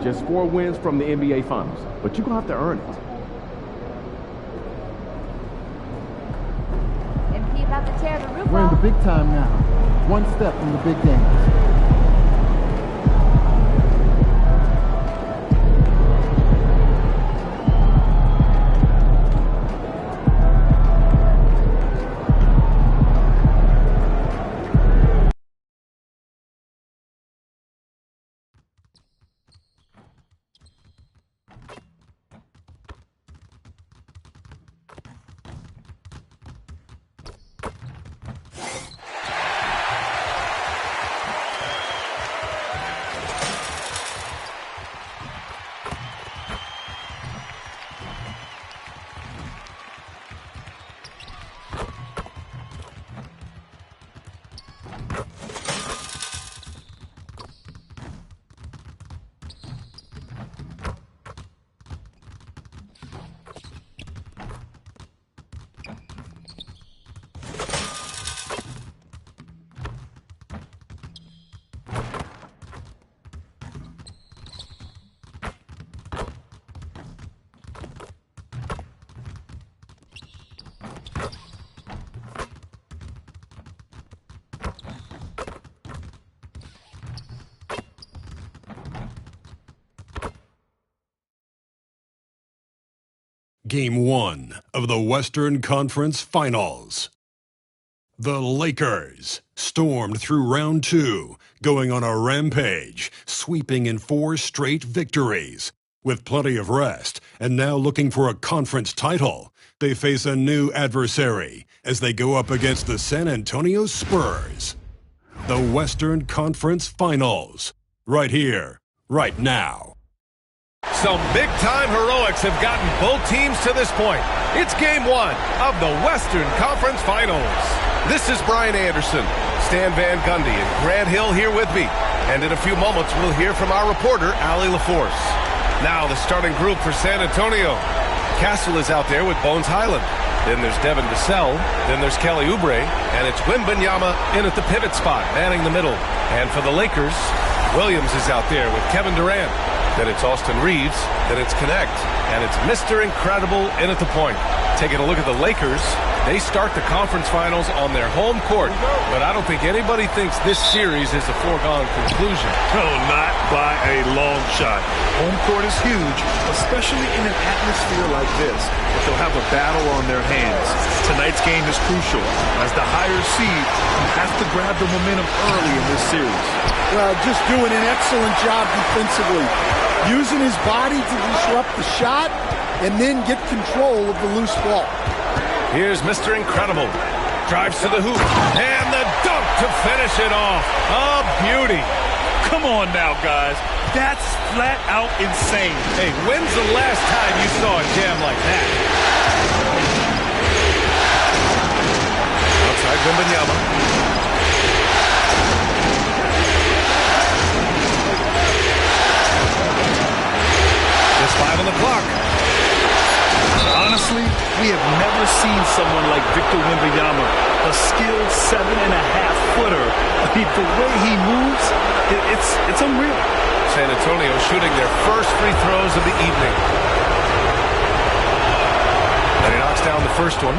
Just 4 wins from the NBA Finals, but you're going to have to earn it. MP about to tear the roof off. We're in the big time now. One step from the big games. Game 1 of the Western Conference Finals. The Lakers stormed through round 2, going on a rampage, sweeping in 4 straight victories. With plenty of rest, and now looking for a conference title, they face a new adversary as they go up against the San Antonio Spurs. The Western Conference Finals. Right here, right now. Some big-time heroics have gotten both teams to this point. It's Game 1 of the Western Conference Finals. This is Brian Anderson, Stan Van Gundy, and Grant Hill here with me. And in a few moments, we'll hear from our reporter, Allie LaForce. Now, the starting group for San Antonio. Castle is out there with Bones Highland. Then there's Devin Vassell. Then there's Kelly Oubre. And it's Wembanyama in at the pivot spot, manning the middle. And for the Lakers, Williams is out there with Kevin Durant. Then it's Austin Reeves, then it's Connect, and it's Mr. Incredible in at the point. Taking a look at the Lakers, they start the conference finals on their home court, but I don't think anybody thinks this series is a foregone conclusion. No, not by a long shot. Home court is huge, especially in an atmosphere like this, but they'll have a battle on their hands. Tonight's game is crucial, as the higher seed has to grab the momentum early in this series. Well, just doing an excellent job defensively. Using his body to disrupt the shot and then get control of the loose ball. Here's Mr. Incredible. Drives to the hoop. And the dunk to finish it off. A beauty. Come on now, guys. That's flat out insane. Hey, when's the last time you saw a jam like that? Outside Wembanyama. Just 5 on the clock. Honestly, we have never seen someone like Victor Wembanyama, a skilled 7.5-footer. I mean, the way he moves, it's unreal. San Antonio shooting their first free throws of the evening. And he knocks down the first one.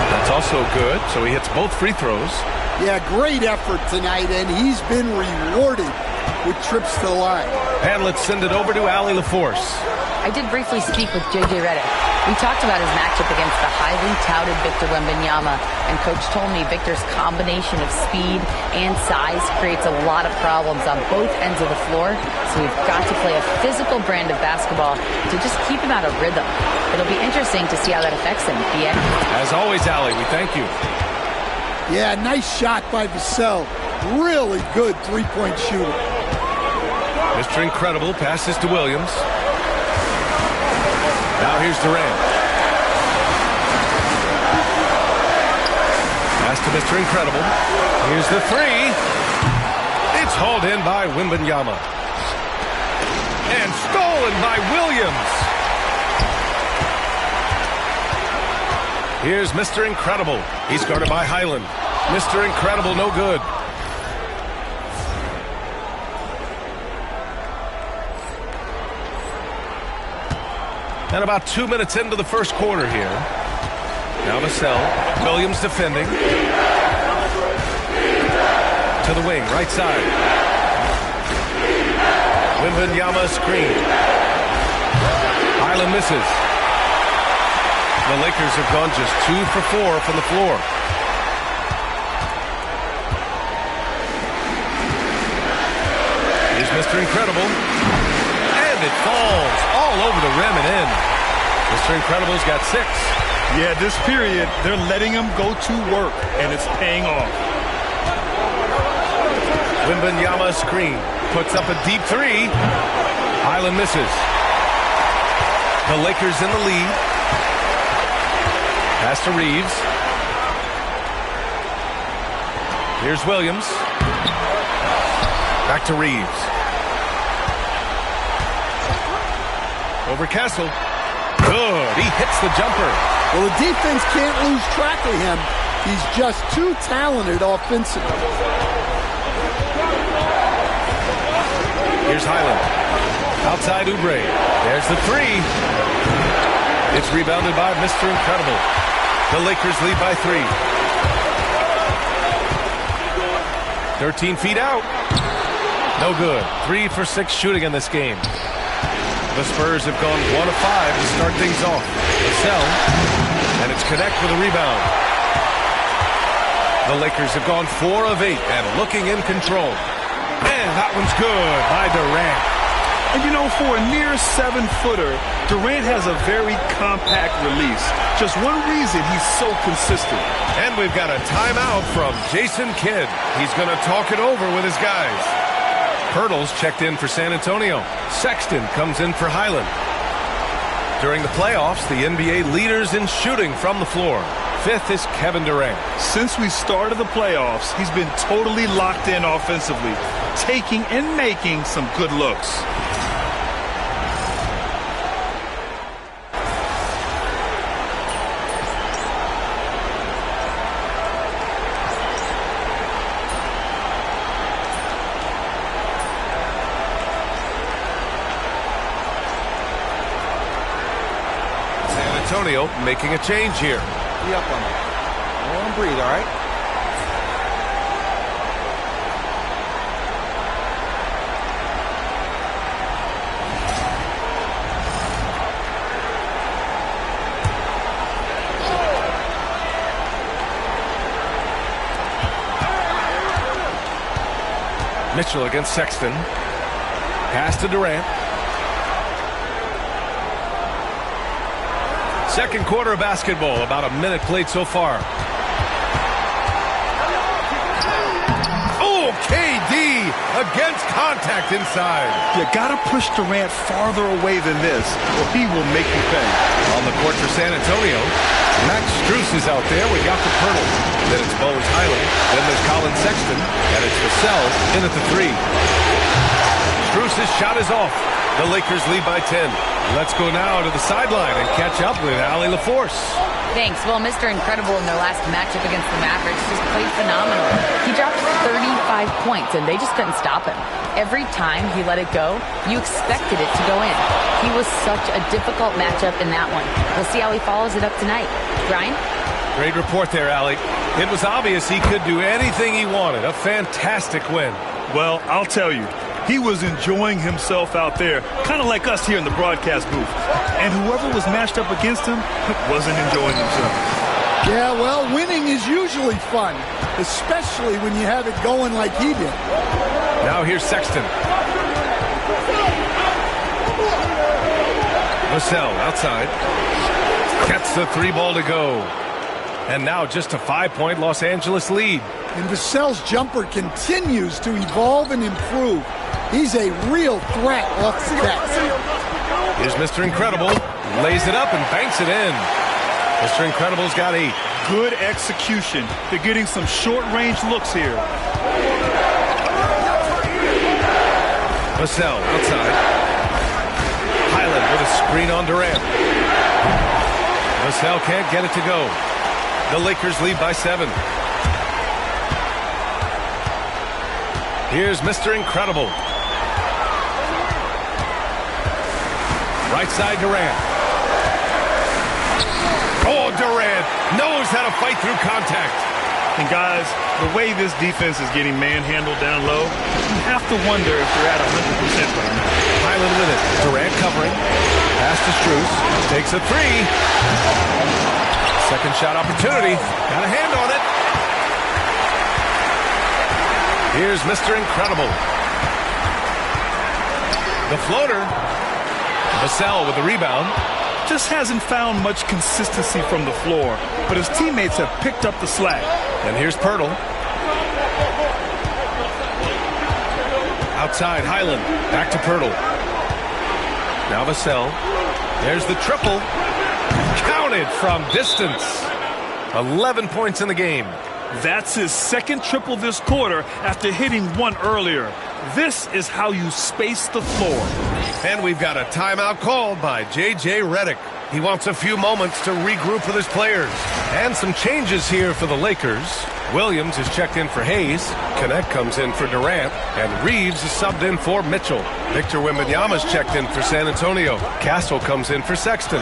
That's also good, so he hits both free throws. Yeah, great effort tonight, and he's been rewarded with trips to the line. And let's send it over to Allie LaForce. I did briefly speak with J.J. Redick. We talked about his matchup against the highly touted Victor Wembanyama, and Coach told me Victor's combination of speed and size creates a lot of problems on both ends of the floor, so we've got to play a physical brand of basketball to just keep him out of rhythm. It'll be interesting to see how that affects him, BA. As always, Allie, we thank you. Yeah, nice shot by Vassell. Really good three-point shooter. Mr. Incredible passes to Williams. Now here's Durant. Pass to Mr. Incredible. Here's the three. It's hauled in by Wembanyama. And stolen by Williams. Here's Mr. Incredible. He's guarded by Highland. Mr. Incredible, no good. And about 2 minutes into the first quarter here. Now Vassell. Williams defending. To the wing, right side. Wembanyama screen. Highland misses. The Lakers have gone just 2 for 4 from the floor. Here's Mr. Incredible. And it falls all over the rim and in. Mr. Incredible's got 6. Yeah, this period, they're letting him go to work, and it's paying off. Wembanyama screen. Puts up a deep 3. Highland misses. The Lakers in the lead. Pass to Reeves. Here's Williams. Back to Reeves. Over Kessel. Good. He hits the jumper. Well, the defense can't lose track of him. He's just too talented offensively. Here's Highland. Outside Oubre. There's the 3. It's rebounded by Mr. Incredible. The Lakers lead by 3. 13 feet out. No good. 3 for 6 shooting in this game. The Spurs have gone 1 of 5 to start things off. Vassell. And it's Connect with a rebound. The Lakers have gone 4 of 8 and looking in control. And that one's good by Durant. And you know, for a near 7-footer, Durant has a very compact release. Just one reason he's so consistent. And we've got a timeout from Jason Kidd. He's going to talk it over with his guys. Pirtle's checked in for San Antonio. Sexton comes in for Highland. During the playoffs, the NBA leaders in shooting from the floor. 5th is Kevin Durant. Since we started the playoffs, he's been totally locked in offensively, taking and making some good looks. Antonio making a change here. Be up on it. Let him breathe, all right? Mitchell against Sexton. Pass to Durant. Second quarter of basketball, about a minute played so far. Oh, KD against contact inside. You gotta push Durant farther away than this, or he will make you pay. On the court for San Antonio, Max Strus is out there with Jakob Poeltl. Then it's Bones Highland. Then there's Colin Sexton, and it's Vassell in at the 3. Strus' shot is off. The Lakers lead by 10. Let's go now to the sideline and catch up with Allie LaForce. Thanks. Well, Mr. Incredible in their last matchup against the Mavericks just played phenomenal. He dropped 35 points, and they just couldn't stop him. Every time he let it go, you expected it to go in. He was such a difficult matchup in that one. We'll see how he follows it up tonight. Brian? Great report there, Allie. It was obvious he could do anything he wanted. A fantastic win. Well, I'll tell you, he was enjoying himself out there, kind of like us here in the broadcast booth. And whoever was matched up against him wasn't enjoying themselves. Yeah, well, winning is usually fun, especially when you have it going like he did. Now here's Sexton. Vassell outside. Gets the 3 ball to go. And now just a 5-point Los Angeles lead. And Vassell's jumper continues to evolve and improve. He's a real threat off the catch. Here's Mr. Incredible. Lays it up and banks it in. Mr. Incredible's got 8. Good execution. They're getting some short-range looks here. Vassell outside. Highland with a screen on Durant. Vassell can't get it to go. The Lakers lead by 7. Here's Mr. Incredible. Right side Durant. Knows how to fight through contact. And guys, the way this defense is getting manhandled down low, you have to wonder if they're at 100% right now. Highland with it. Durant covering. Pass to Strus. Takes a three. Second shot opportunity. Got a hand on it. Here's Mr. Incredible. The floater. Vassell with the rebound. Just hasn't found much consistency from the floor, but his teammates have picked up the slack. And here's Pirtle. Outside, Highland. Back to Pirtle. Now Vassell. There's the triple. Counted from distance. 11 points in the game. That's his second triple this quarter after hitting one earlier. This is how you space the floor. And we've got a timeout called by J.J. Redick. He wants a few moments to regroup with his players. And some changes here for the Lakers. Williams is checked in for Hayes. Connect comes in for Durant. And Reeves is subbed in for Mitchell. Victor Wembanyama's checked in for San Antonio. Castle comes in for Sexton.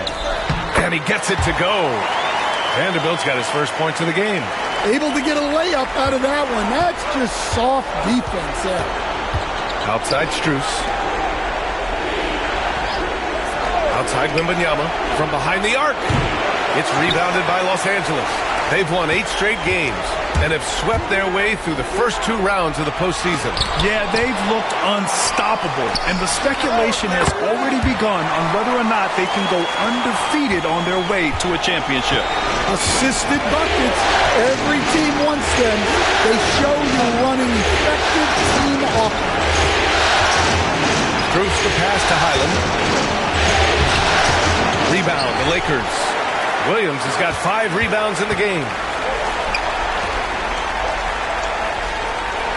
And he gets it to go. Vanderbilt's got his first points of the game. Able to get a layup out of that one. That's just soft defense there. Outside Strus. Outside Wembanyama from behind the arc. It's rebounded by Los Angeles. They've won 8 straight games and have swept their way through the first 2 rounds of the postseason. Yeah, they've looked unstoppable, and the speculation has already begun on whether or not they can go undefeated on their way to a championship. Assisted buckets. Every team wants them. They show you running effective team offense. Strus the pass to Highland. Rebound, the Lakers. Williams has got 5 rebounds in the game.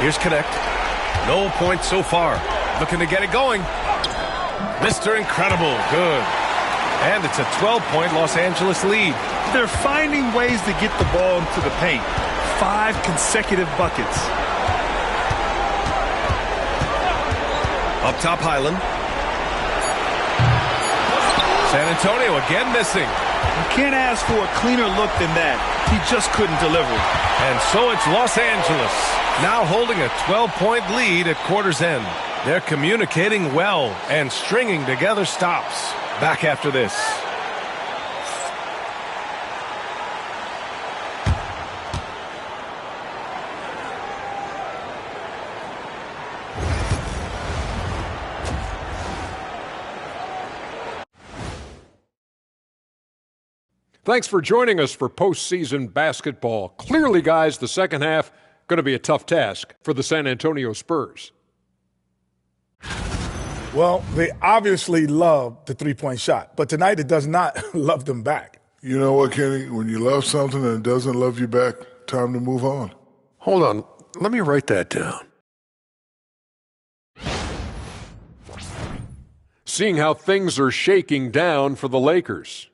Here's Connect. No points so far. Looking to get it going. Mr. Incredible. Good. And it's a 12-point Los Angeles lead. They're finding ways to get the ball into the paint. 5 consecutive buckets. Up top, Highland. San Antonio again missing. You can't ask for a cleaner look than that. He just couldn't deliver. And so it's Los Angeles, now holding a 12-point lead at quarter's end. They're communicating well and stringing together stops. Back after this. Thanks for joining us for postseason basketball. Clearly, guys, the second half going to be a tough task for the San Antonio Spurs. Well, they obviously love the three-point shot, but tonight it does not love them back. You know what, Kenny? When you love something and it doesn't love you back, time to move on. Hold on. Let me write that down. Seeing how things are shaking down for the Lakers.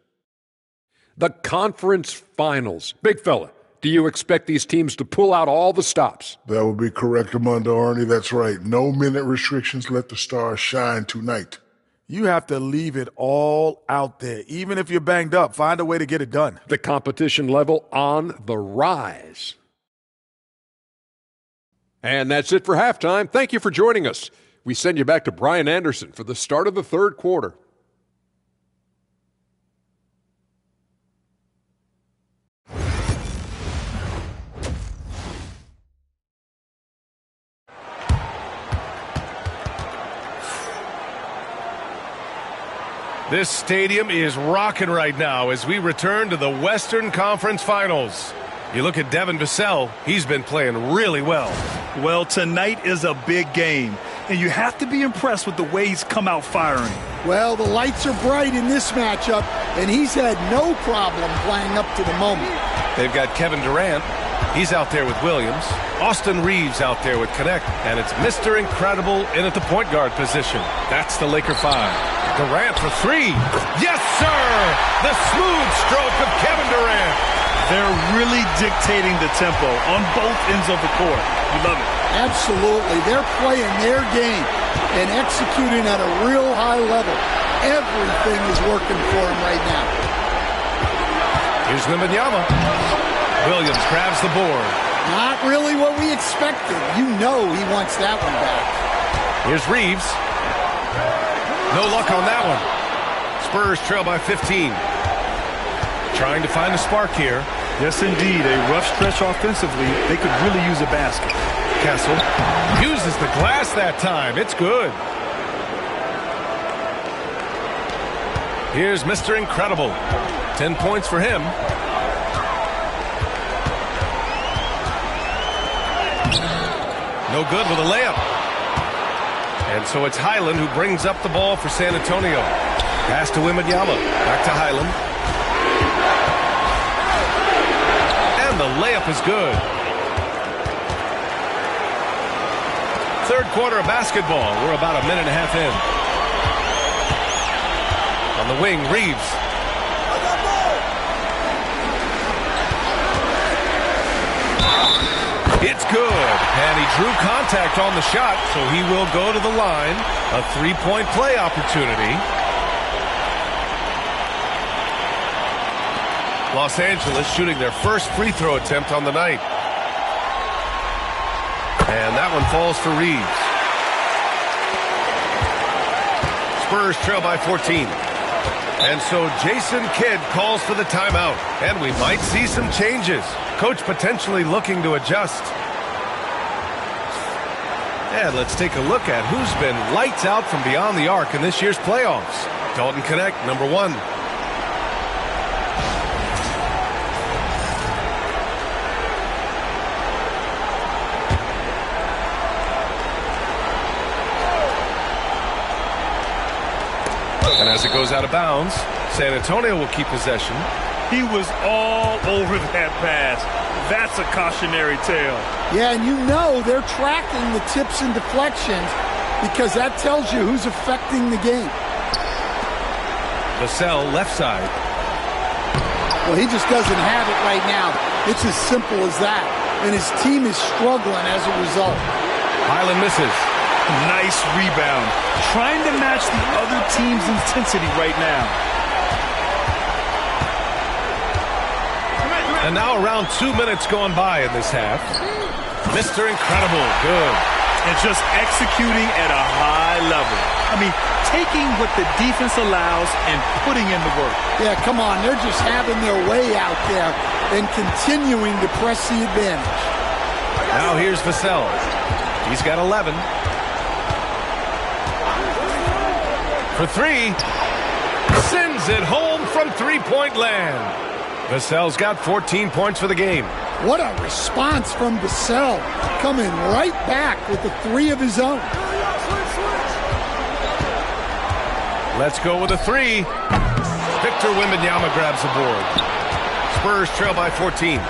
The conference finals. Big fella, do you expect these teams to pull out all the stops? That would be correct, Armando Arnie. That's right. No minute restrictions. Let the stars shine tonight. You have to leave it all out there. Even if you're banged up, find a way to get it done. The competition level on the rise. And that's it for halftime. Thank you for joining us. We send you back to Brian Anderson for the start of the third quarter. This stadium is rocking right now as we return to the Western Conference Finals. You look at Devin Vassell, he's been playing really well. Well, tonight is a big game, and you have to be impressed with the way he's come out firing. Well, the lights are bright in this matchup, and he's had no problem playing up to the moment. They've got Kevin Durant. He's out there with Williams. Austin Reeves out there with Connect. And it's Mr. Incredible in at the point guard position. That's the Laker 5. Durant for 3. Yes, sir! The smooth stroke of Kevin Durant. They're really dictating the tempo on both ends of the court. You love it. Absolutely. They're playing their game and executing at a real high level. Everything is working for them right now. Here's Wembanyama. Williams grabs the board. Not really what we expected. You know he wants that one back. Here's Reeves. No luck on that one. Spurs trail by 15. Trying to find a spark here. Yes, indeed. A rough stretch offensively. They could really use a basket. Kessel uses the glass that time. It's good. Here's Mr. Incredible. 10 points for him. No good with a layup. And so it's Highland who brings up the ball for San Antonio. Pass to Wembanyama. Back to Highland. And the layup is good. Third quarter of basketball. We're about a minute and a half in. On the wing, Reeves. It's good. And he drew contact on the shot, so he will go to the line. A three-point play opportunity. Los Angeles shooting their first free throw attempt on the night. And that one falls for Reeves. Spurs trail by 14. And so Jason Kidd calls for the timeout. And we might see some changes. Coach potentially looking to adjust. And let's take a look at who's been lights out from beyond the arc in this year's playoffs. Dalton Knecht, number 1. And as it goes out of bounds, San Antonio will keep possession. He was all over that pass. That's a cautionary tale. Yeah, and you know they're tracking the tips and deflections because that tells you who's affecting the game. Vassell, left side. Well, he just doesn't have it right now. It's as simple as that. And his team is struggling as a result. Highland misses. Nice rebound. Trying to match the other team's intensity right now. And now around 2 minutes gone by in this half. Mr. Incredible, good. And just executing at a high level. I mean, taking what the defense allows and putting in the work. Yeah, come on. They're just having their way out there and continuing to press the advantage. Now here's Vassell. He's got 11. For 3. Sends it home from three-point land. Vassell's got 14 points for the game. What a response from Vassell. Coming right back with the 3 of his own. Let's go with a 3. Victor Wembanyama grabs the board. Spurs trail by 14.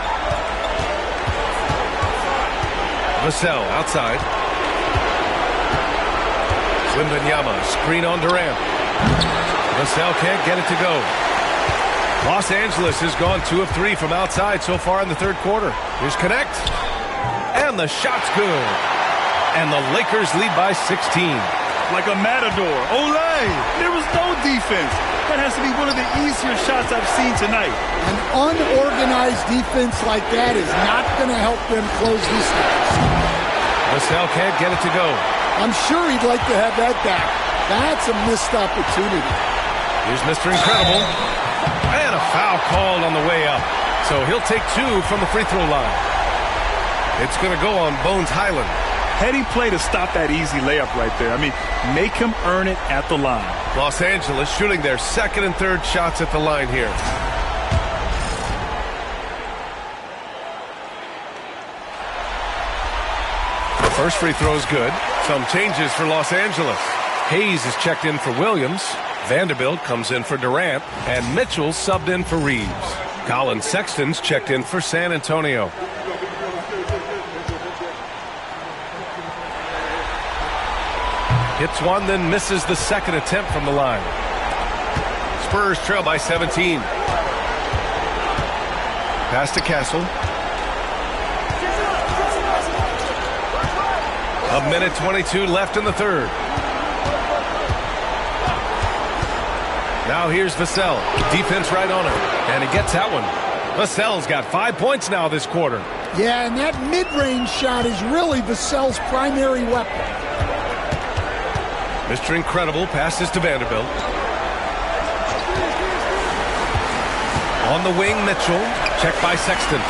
Vassell outside. Wembanyama, screen on Durant. Vassell can't get it to go. Los Angeles has gone 2 of 3 from outside so far in the third quarter. Here's Knecht. And the shot's good. And the Lakers lead by 16. Like a matador. Olay! There was no defense. That has to be one of the easier shots I've seen tonight. An unorganized defense like that is not going to help them close this out. Vassell can't get it to go. I'm sure he'd like to have that back. That's a missed opportunity. Here's Mr. Incredible. And a foul called on the way up. So he'll take 2 from the free throw line. It's going to go on Bones Highland. Heady play to stop that easy layup right there. I mean, make him earn it at the line. Los Angeles shooting their second and third shots at the line here. The first free throw is good. Some changes for Los Angeles. Hayes is checked in for Williams. Vanderbilt comes in for Durant. And Mitchell subbed in for Reeves. Colin Sexton's checked in for San Antonio. Hits one, then misses the second attempt from the line. Spurs trail by 17. Pass to Kessel. A minute 22 left in the third. Now here's Vassell. Defense right on him. And he gets that one. Vassell's got 5 points now this quarter. Yeah, and that mid-range shot is really Vassell's primary weapon. Mr. Incredible passes to Vanderbilt. On the wing, Mitchell. Checked by Sexton.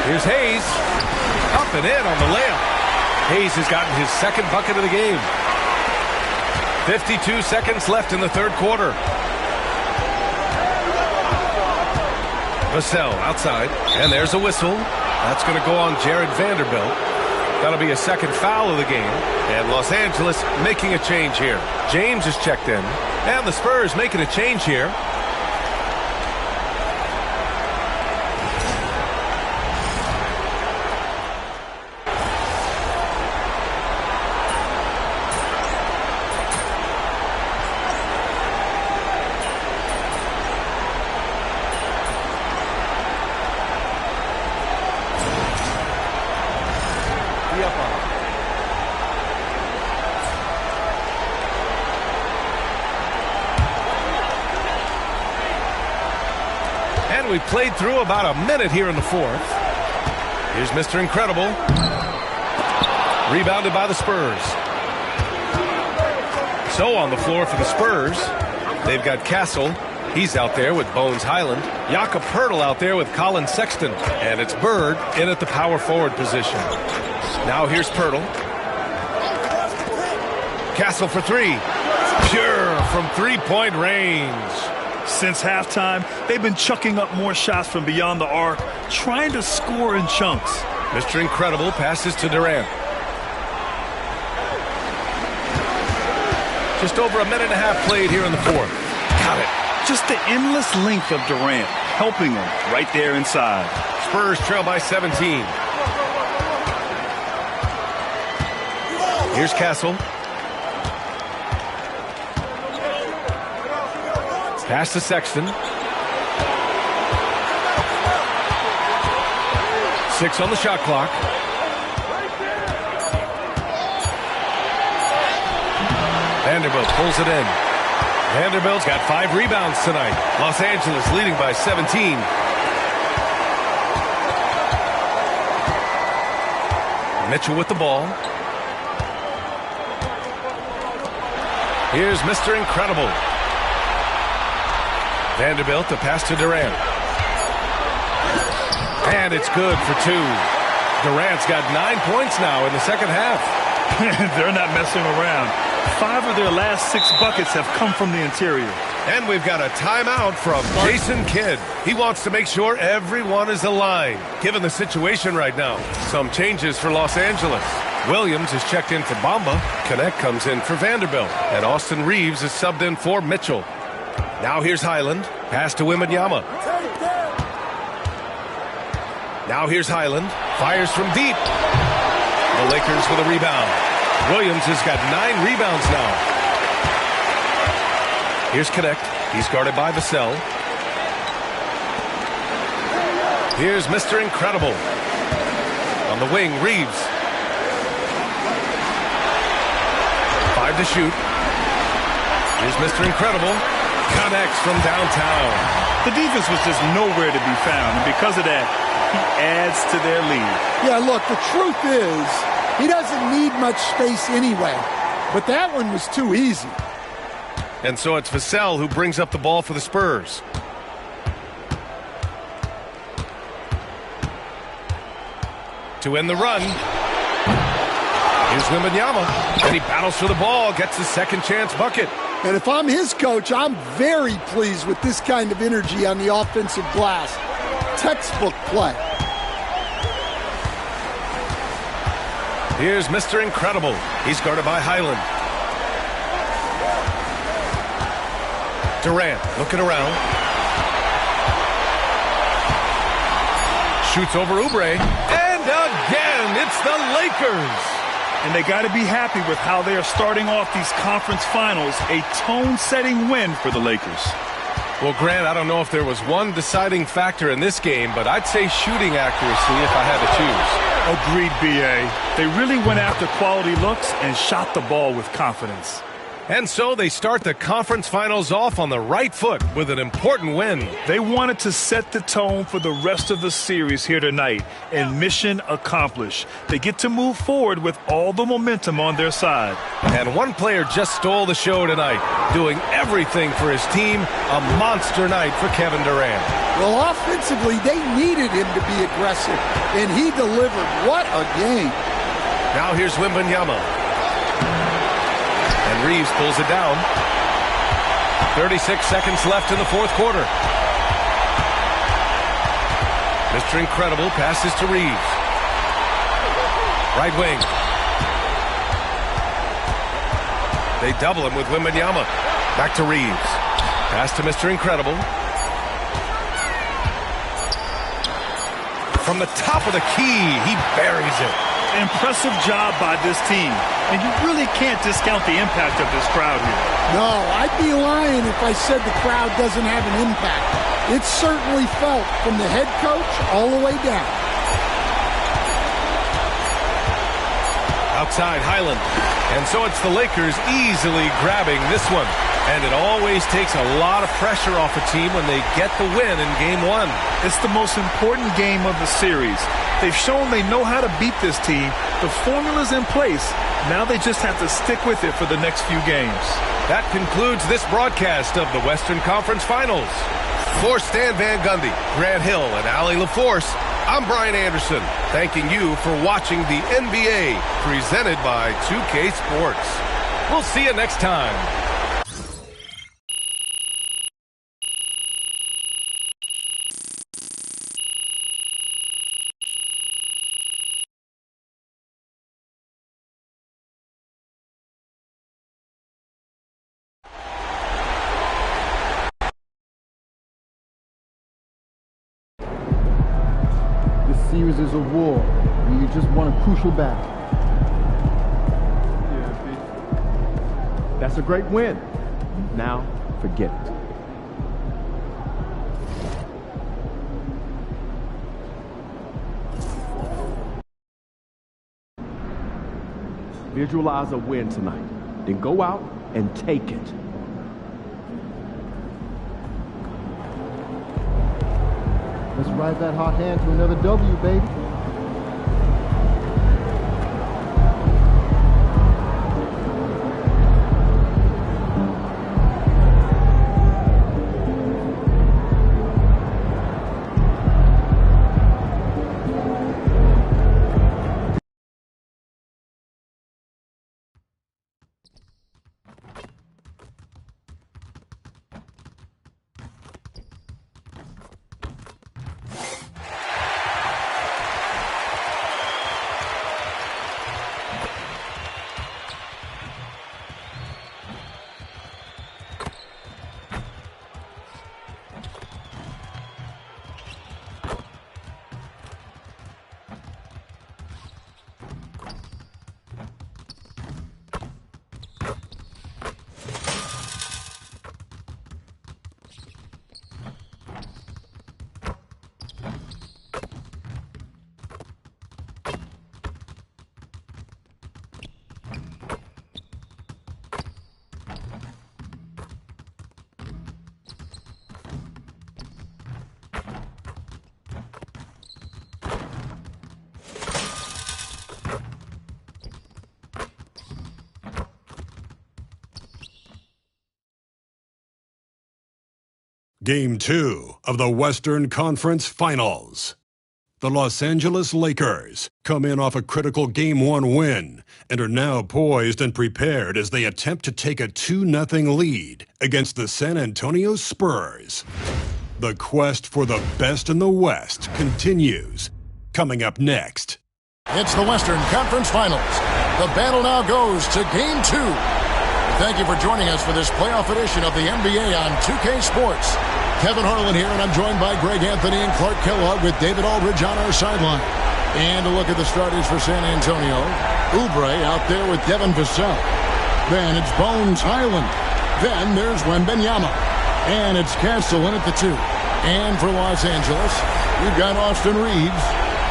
Here's Hayes. Up and in on the layup. Hayes has gotten his second bucket of the game. 52 seconds left in the third quarter. Vassell outside, and there's a whistle. That's going to go on Jared Vanderbilt. That'll be a second foul of the game. And Los Angeles making a change here. James is checked in, and the Spurs making a change here. We played through about a minute here in the fourth. Here's Mr. Incredible. Rebounded by the Spurs. So on the floor for the Spurs, they've got Castle. He's out there with Bones Highland. Jakob Poeltl out there with Colin Sexton. And it's Bird in at the power forward position. Now here's Poeltl. Castle for three. Pure from three-point range. Since halftime, they've been chucking up more shots from beyond the arc, trying to score in chunks. Mr. Incredible passes to Durant. Just over a minute and a half played here in the fourth. Got it. Just the endless length of Durant, helping him right there inside. Spurs trail by 17. Here's Castle. Pass to Sexton. 6 on the shot clock. Vanderbilt pulls it in. Vanderbilt's got 5 rebounds tonight. Los Angeles leading by 17. Mitchell with the ball. Here's Mr. Incredible. Vanderbilt to pass to Durant. And it's good for 2. Durant's got 9 points now in the second half. They're not messing around. 5 of their last 6 buckets have come from the interior. And we've got a timeout from Jason Kidd. He wants to make sure everyone is aligned, given the situation right now. Some changes for Los Angeles. Williams is checked in for Bamba. Connect comes in for Vanderbilt. And Austin Reeves is subbed in for Mitchell. Now here's Highland. Pass to Wembanyama. Now here's Highland. Fires from deep. The Lakers with a rebound. Williams has got 9 rebounds now. Here's Connect. He's guarded by Vassell. Here's Mr. Incredible. On the wing, Reeves. 5 to shoot. Here's Mr. Incredible. Connects from downtown. The defense was just nowhere to be found, and because of that, he adds to their lead. Yeah, look, the truth is, he doesn't need much space anyway, but that one was too easy. And so it's Vassell who brings up the ball for the Spurs. To end the run. Here's Wembanyama, and he battles for the ball, gets his second chance bucket. And if I'm his coach, I'm very pleased with this kind of energy on the offensive glass. Textbook play. Here's Mr. Incredible. He's guarded by Highland. Durant looking around. Shoots over Oubre. And again, it's the Lakers. And they got to be happy with how they are starting off these conference finals. A tone-setting win for the Lakers. Well, Grant, I don't know if there was one deciding factor in this game, but I'd say shooting accuracy if I had to choose. Agreed, B.A. They really went after quality looks and shot the ball with confidence. And so they start the conference finals off on the right foot with an important win. They wanted to set the tone for the rest of the series here tonight, and mission accomplished. They get to move forward with all the momentum on their side. And one player just stole the show tonight, doing everything for his team. A monster night for Kevin Durant. Well, offensively, they needed him to be aggressive, and he delivered. What a game. Now here's Wembanyama. And Reeves pulls it down. 36 seconds left in the fourth quarter. Mr. Incredible passes to Reeves. Right wing. They double him with Wembanyama. Back to Reeves. Pass to Mr. Incredible. From the top of the key, he buries it. Impressive job by this team. And you really can't discount the impact of this crowd here. No, I'd be lying if I said the crowd doesn't have an impact. It's certainly felt from the head coach all the way down. Outside Highland. And so it's the Lakers easily grabbing this one. And it always takes a lot of pressure off a team when they get the win in Game 1. It's the most important game of the series. They've shown they know how to beat this team. The formula's in place. Now they just have to stick with it for the next few games. That concludes this broadcast of the Western Conference Finals. For Stan Van Gundy, Grant Hill, and Allie LaForce, I'm Brian Anderson, thanking you for watching the NBA presented by 2K Sports. We'll see you next time. Series is a war, and you just won a crucial battle. That's a great win. Now, forget it. Visualize a win tonight. Then go out and take it. Let's ride that hot hand to another W, baby. Game 2 of the Western Conference Finals. The Los Angeles Lakers come in off a critical Game 1 win and are now poised and prepared as they attempt to take a 2-0 lead against the San Antonio Spurs. The quest for the best in the West continues. Coming up next. It's the Western Conference Finals. The battle now goes to Game 2. Thank you for joining us for this playoff edition of the NBA on 2K Sports. Kevin Harlan here, and I'm joined by Greg Anthony and Clark Kellogg with David Aldridge on our sideline. And a look at the starters for San Antonio. Oubre out there with Devin Vassell. Then it's Bones Highland. Then there's Wembanyama. And it's Castle in at the 2. And for Los Angeles, we've got Austin Reeves.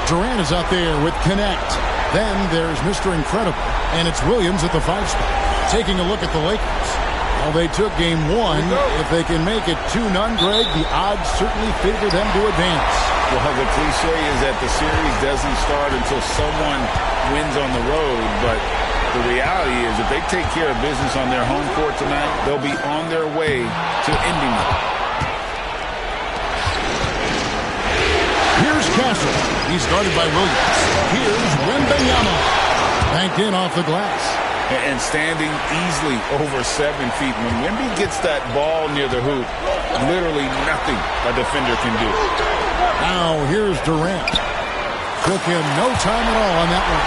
Durant is out there with Connect. Then there's Mr. Incredible. And it's Williams at the 5 spot. Taking a look at the Lakers. Well, they took game one. If they can make it 2-0, Greg, the odds certainly favor them to advance. Well, the cliche is that the series doesn't start until someone wins on the road, but the reality is if they take care of business on their home court tonight, they'll be on their way to ending it. Here's Castle. He's guarded by Williams. Here's Wembanyama. Banked in off the glass. And standing easily over 7 feet. When Wemby gets that ball near the hoop, literally nothing a defender can do. Now here's Durant. Took him no time at all on that one.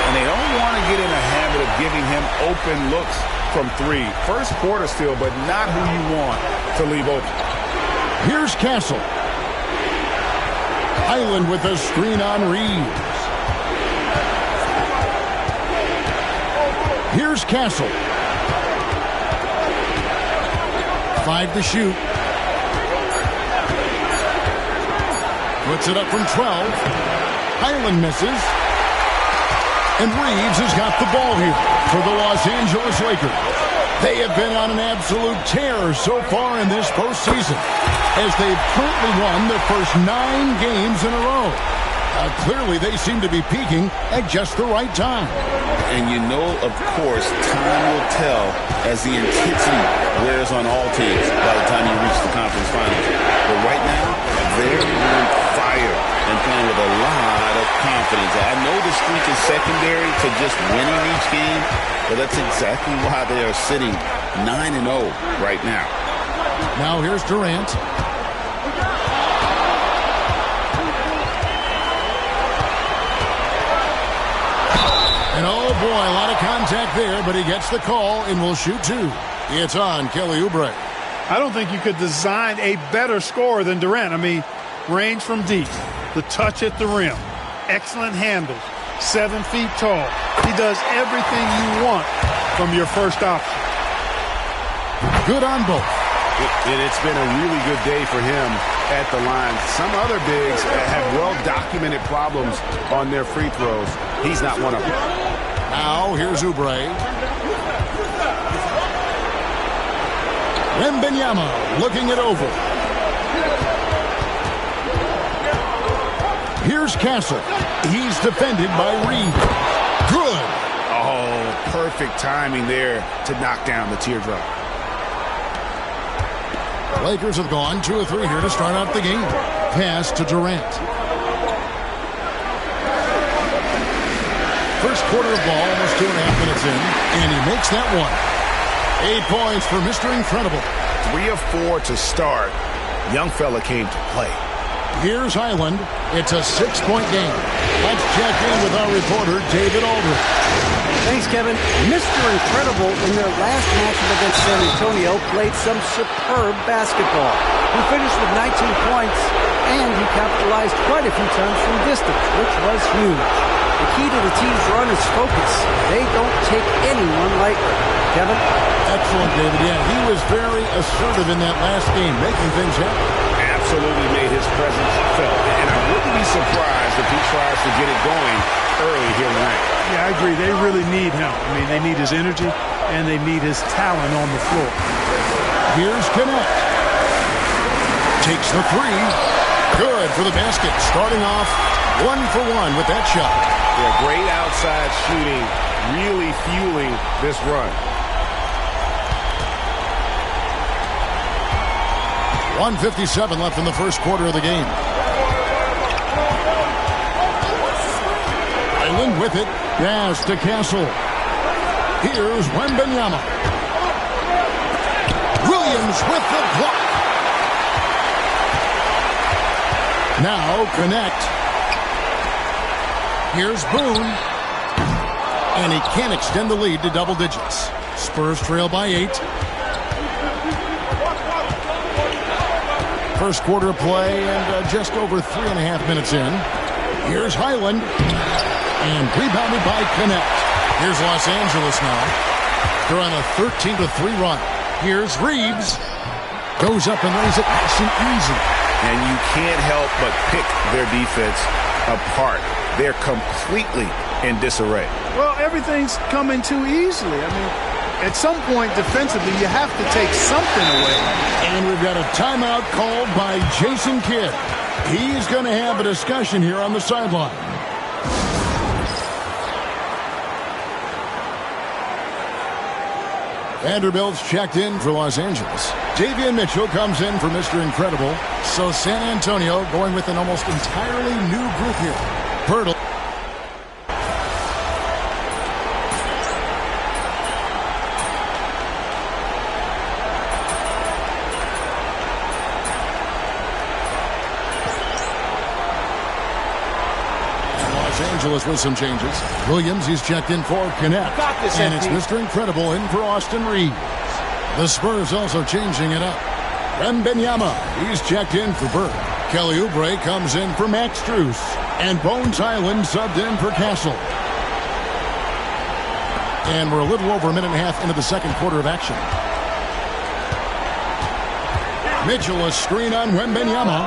And they don't want to get in a habit of giving him open looks from 3. First quarter still, but not who you want to leave open. Here's Castle. Highland with a screen on Reeves. Here's Castle. 5 to shoot. Puts it up from 12. Highland misses. And Reeves has got the ball here for the Los Angeles Lakers. They have been on an absolute tear so far in this postseason, as they've currently won their first 9 games in a row. Clearly, they seem to be peaking at just the right time. And you know, of course, time will tell as the intensity wears on all teams by the time you reach the conference finals. But right now, they're on fire and playing with a lot of confidence. I know the streak is secondary to just winning each game, but that's exactly why they are sitting 9-0 right now. Now here's Durant. And oh boy, a lot of contact there, but he gets the call and will shoot 2. It's on Kelly Oubre. I don't think you could design a better scorer than Durant. I mean, range from deep, the touch at the rim, excellent handles, 7 feet tall. He does everything you want from your first option. Good on both. And it's been a really good day for him at the line. Some other bigs have well-documented problems on their free throws. He's not one of them. Now here's Oubre. Wembanyama looking it over. Here's Castle. He's defended by Reed. Good. Oh, perfect timing there to knock down the teardrop. Lakers have gone 2 of 3 here to start out the game. Pass to Durant. First quarter of ball, almost 2.5 minutes in, and he makes that one. 8 points for Mr. Incredible. 3 of 4 to start. Young fella came to play. Here's Highland. It's a 6-point game. Let's check in with our reporter, David Aldridge. Thanks, Kevin. Mr. Incredible, in their last matchup against San Antonio, played some superb basketball. He finished with 19 points, and he capitalized quite a few times from distance, which was huge. The key to the team's run is focus. They don't take anyone lightly. Kevin? Excellent, David. Yeah, he was very assertive in that last game, making things happen. Absolutely made his presence felt. And I wouldn't be surprised if he tries to get it going early here tonight. Yeah, I agree. They really need him. I mean, they need his energy, and they need his talent on the floor. Here's Connect. Takes the 3. Good for the basket. Starting off 1 for 1 with that shot. Yeah, great outside shooting, really fueling this run. 1:57 left in the first quarter of the game. Highland with it. Pass to Castle. Here's Wembanyama. Williams with the block. Now Connect. Here's Boone. And he can't extend the lead to double digits. Spurs trail by 8. First quarter of play and just over 3.5 minutes in. Here's Highland. And rebounded by Connect. Here's Los Angeles now. They're on a 13-3 run. Here's Reeves. Goes up and lays it nice and easy. And you can't help but pick their defense apart. They're completely in disarray. Well, everything's coming too easily. I mean, At some point, defensively, you have to take something away. And we've got a timeout called by Jason Kidd. He's going to have a discussion here on the sideline. Vanderbilt's checked in for Los Angeles. Davion Mitchell comes in for Mr. Incredible. So San Antonio going with an almost entirely new group here. Pirtle. Angeles with some changes. Williams, he's checked in for Connect. And it's Mr. Incredible in for Austin Reeves. The Spurs also changing it up. Wembanyama, he's checked in for Burke. Kelly Oubre comes in for Max Strus. And Bones Hyland subbed in for Castle. And we're a little over a minute and a half into the second quarter of action. Mitchell, a screen on Wembanyama.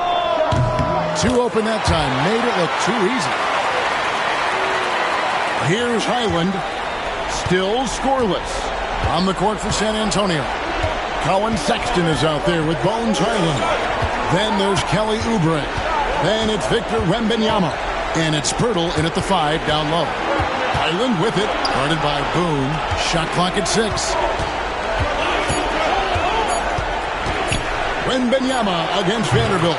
Too open that time. Made it look too easy. Here's Hyland, still scoreless. On the court for San Antonio. Colin Sexton is out there with Bones Hyland. Then there's Kelly Oubre. Then it's Victor Wembanyama. And it's Pirtle in at the 5 down low. Hyland with it, guarded by Boone. Shot clock at 6. Wembanyama against Vanderbilt.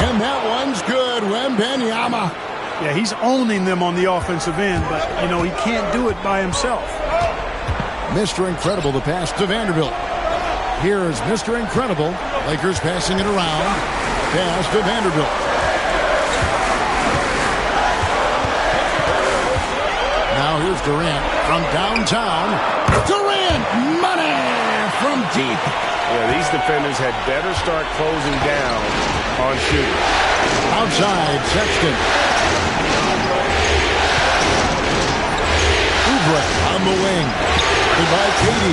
And that one's good. Wembanyama. Yeah, he's owning them on the offensive end, but, you know, he can't do it by himself. Mr. Incredible, the pass to Vanderbilt. Here is Mr. Incredible. Lakers passing it around. Pass to Vanderbilt. Now here's Durant from downtown. Durant, money from deep. Yeah, these defenders had better start closing down on shooting. Outside, Sexton. On the wing. Goodbye, KD.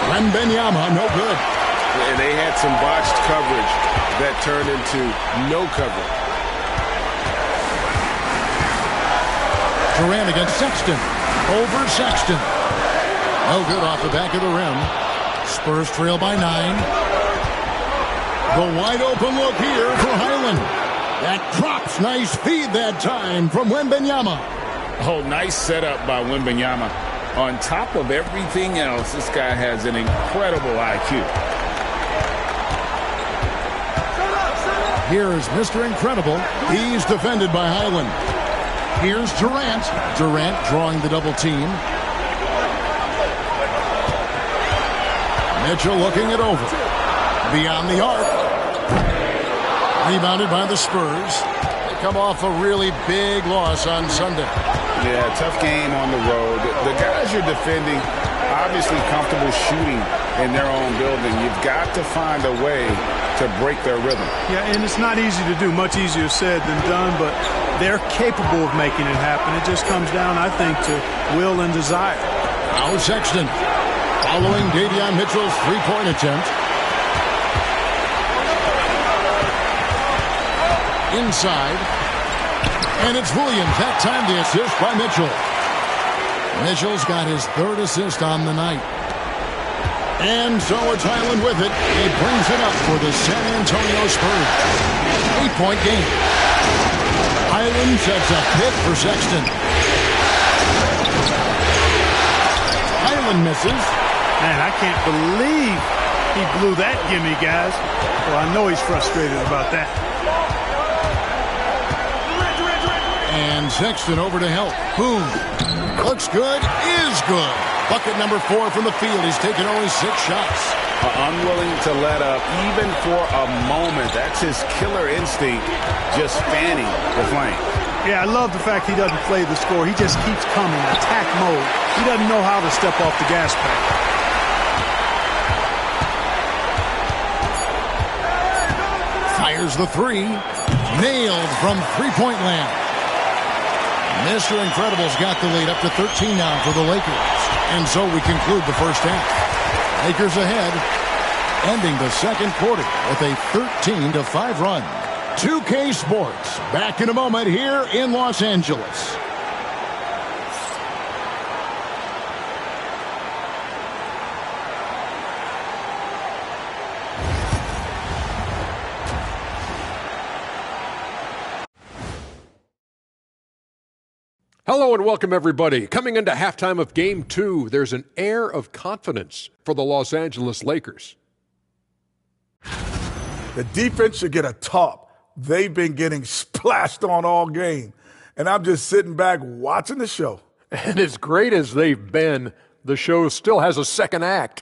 Wembanyama, no good. And they had some botched coverage that turned into no coverage. Durant against Sexton. Over Sexton. No good off the back of the rim. Spurs trail by 9. The wide open look here for Hyland. That drops. Nice feed that time from Wembanyama. Oh, nice setup by Wembanyama. On top of everything else, this guy has an incredible IQ. Here is Mr. Incredible. He's defended by Hyland. Here's Durant. Durant drawing the double team. Mitchell looking it over. Beyond the arc. Rebounded by the Spurs. They come off a really big loss on Sunday. Yeah, tough game on the road. The guys you're defending, obviously comfortable shooting in their own building. You've got to find a way to break their rhythm. Yeah, and it's not easy to do. Much easier said than done, but they're capable of making it happen. It just comes down, I think, to will and desire. Now Sexton following Davion Mitchell's three-point attempt. Inside. And it's Williams. That time the assist by Mitchell. Mitchell's got his 3rd assist on the night. And so it's Hyland with it. He brings it up for the San Antonio Spurs. 8-point game. Hyland sets a pick for Sexton. Hyland misses. Man, I can't believe he blew that gimme, guys. Well, I know he's frustrated about that. And Sexton over to help. Boom. Looks good. Is good. Bucket number 4 from the field. He's taken only 6 shots. Unwilling to let up even for a moment. That's his killer instinct, just fanning the flame. Yeah, I love the fact he doesn't play the score. He just keeps coming. Attack mode. He doesn't know how to step off the gas pedal. Fires the 3. Nailed from three-point land. Mr. Incredible's got the lead up to 13 now for the Lakers. And so we conclude the first half. Lakers ahead, ending the second quarter with a 13-5 run. 2K Sports, back in a moment here in Los Angeles. Hello and welcome, everybody. Coming into halftime of Game 2, there's an air of confidence for the Los Angeles Lakers. The defense should get a top. They've been getting splashed on all game. And I'm just sitting back watching the show. And as great as they've been, the show still has a second act.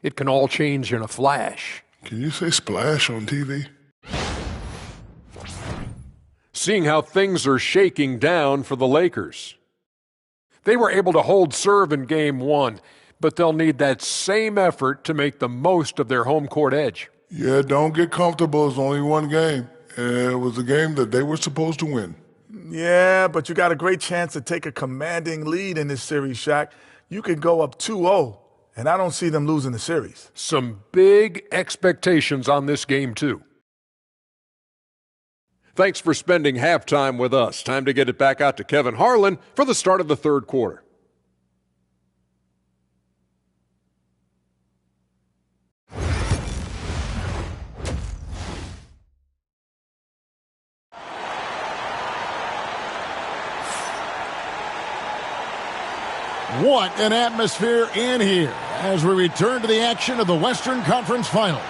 It can all change in a flash. Can you say splash on TV? Seeing how things are shaking down for the Lakers. They were able to hold serve in Game 1, but they'll need that same effort to make the most of their home court edge. Yeah, don't get comfortable. It's only one game. It was a game that they were supposed to win. Yeah, but you got a great chance to take a commanding lead in this series, Shaq. You can go up 2-0, and I don't see them losing the series. Some big expectations on this game, too. Thanks for spending halftime with us. Time to get it back out to Kevin Harlan for the start of the third quarter. What an atmosphere in here as we return to the action of the Western Conference Finals.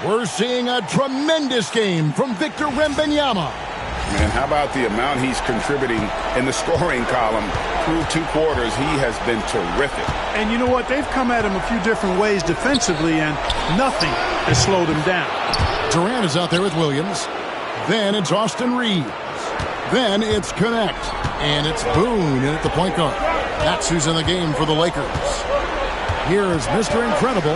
We're seeing a tremendous game from Victor Wembanyama. Man, how about the amount he's contributing in the scoring column through 2 quarters? He has been terrific. And you know what? They've come at him a few different ways defensively, and nothing has slowed him down. Durant is out there with Williams. Then it's Austin Reeves. Then it's Connect. And it's Boone in at the point guard. That's who's in the game for the Lakers. Here's Mr. Incredible.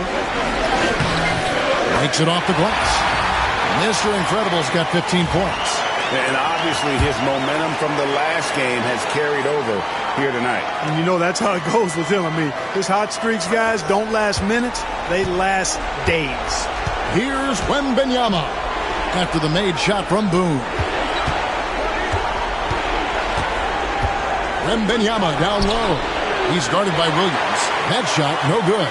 Makes it off the glass. Mr. Incredible's got 15 points. And obviously his momentum from the last game has carried over here tonight. And you know that's how it goes with him. I mean, his hot streaks, guys, don't last minutes. They last days. Here's Wembanyama after the made shot from Boone. Wembanyama down low. He's guarded by Williams. That shot, no good.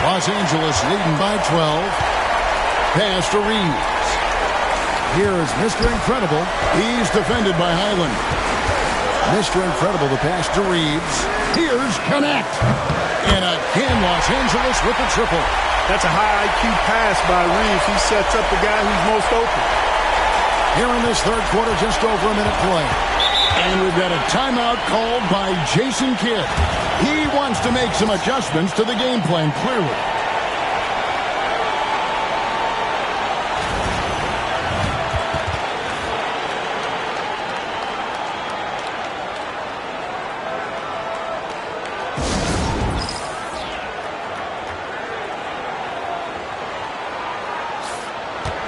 Los Angeles leading by 12. Pass to Reeves. Here's Mr. Incredible. He's defended by Highland. Mr. Incredible, the pass to Reeves. Here's Connect. And again, Los Angeles with the triple. That's a high IQ pass by Reeves. He sets up the guy who's most open. Here in this third quarter, just over a minute play. And we've got a timeout called by Jason Kidd. He wants to make some adjustments to the game plan, clearly.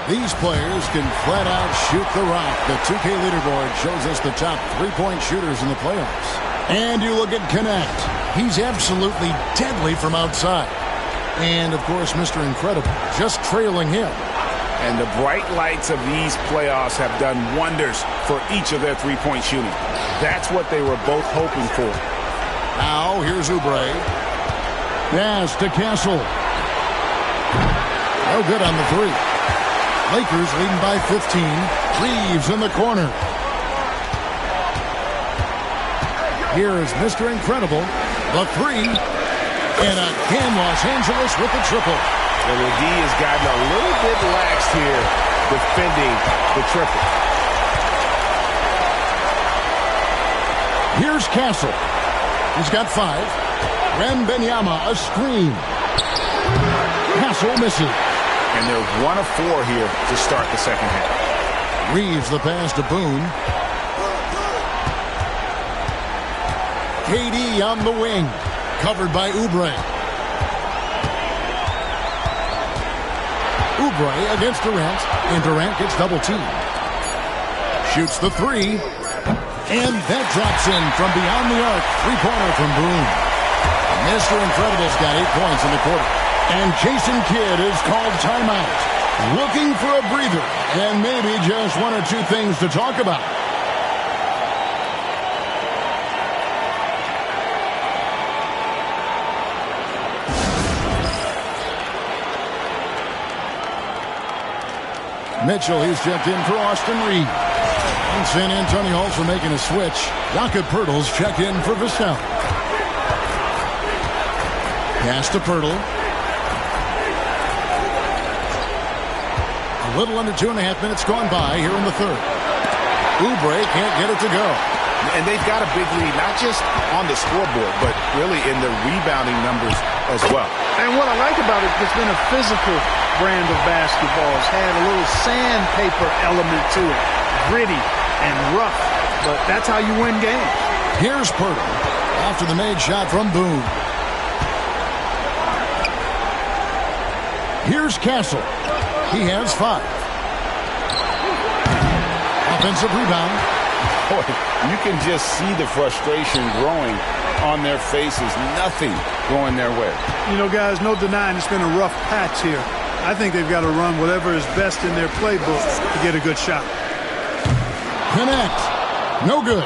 These players can flat out shoot the rock. The 2K leaderboard shows us the top three-point shooters in the playoffs. And you look at Connect. He's absolutely deadly from outside. And, of course, Mr. Incredible just trailing him. And the bright lights of these playoffs have done wonders for each of their three-point shooting. That's what they were both hoping for. Now, here's Oubre. Pass to Castle. No good on the three. Lakers leading by 15. Reeves in the corner. Here's Mr. Incredible. The three. And again, Los Angeles with the triple. And McGee has gotten a little bit lax here defending the triple. Here's Castle. He's got 5. Wembanyama, a screen. Castle misses. And they're 1 of 4 here to start the second half. Reeves the pass to Boone. KD on the wing. Covered by Oubre. Oubre against Durant. And Durant gets double-teamed. Shoots the 3. And that drops in from beyond the arc. 3-pointer from Boone. Mr. Incredible's got 8 points in the quarter. And Jason Kidd is called timeout. Looking for a breather. And maybe just 1 or 2 things to talk about. Mitchell, he's checked in for Austin Reeves. And San Antonio also making a switch. Jakob Poeltl's checked in for Vassell. Pass to Poeltl. A little under 2.5 minutes gone by here in the third. Oubre can't get it to go. And they've got a big lead, not just on the scoreboard, but really in the rebounding numbers as well. And what I like about it, it's been a physical brand of basketball. It's had a little sandpaper element to it. Gritty and rough, but that's how you win games. Here's Poeltl after the made shot from Boone. Here's Castle. He has 5. Offensive rebound. Boy, you can just see the frustration growing on their faces. Nothing going their way. You know, guys, no denying it's been a rough patch here. I think they've got to run whatever is best in their playbook to get a good shot. Connect. No good.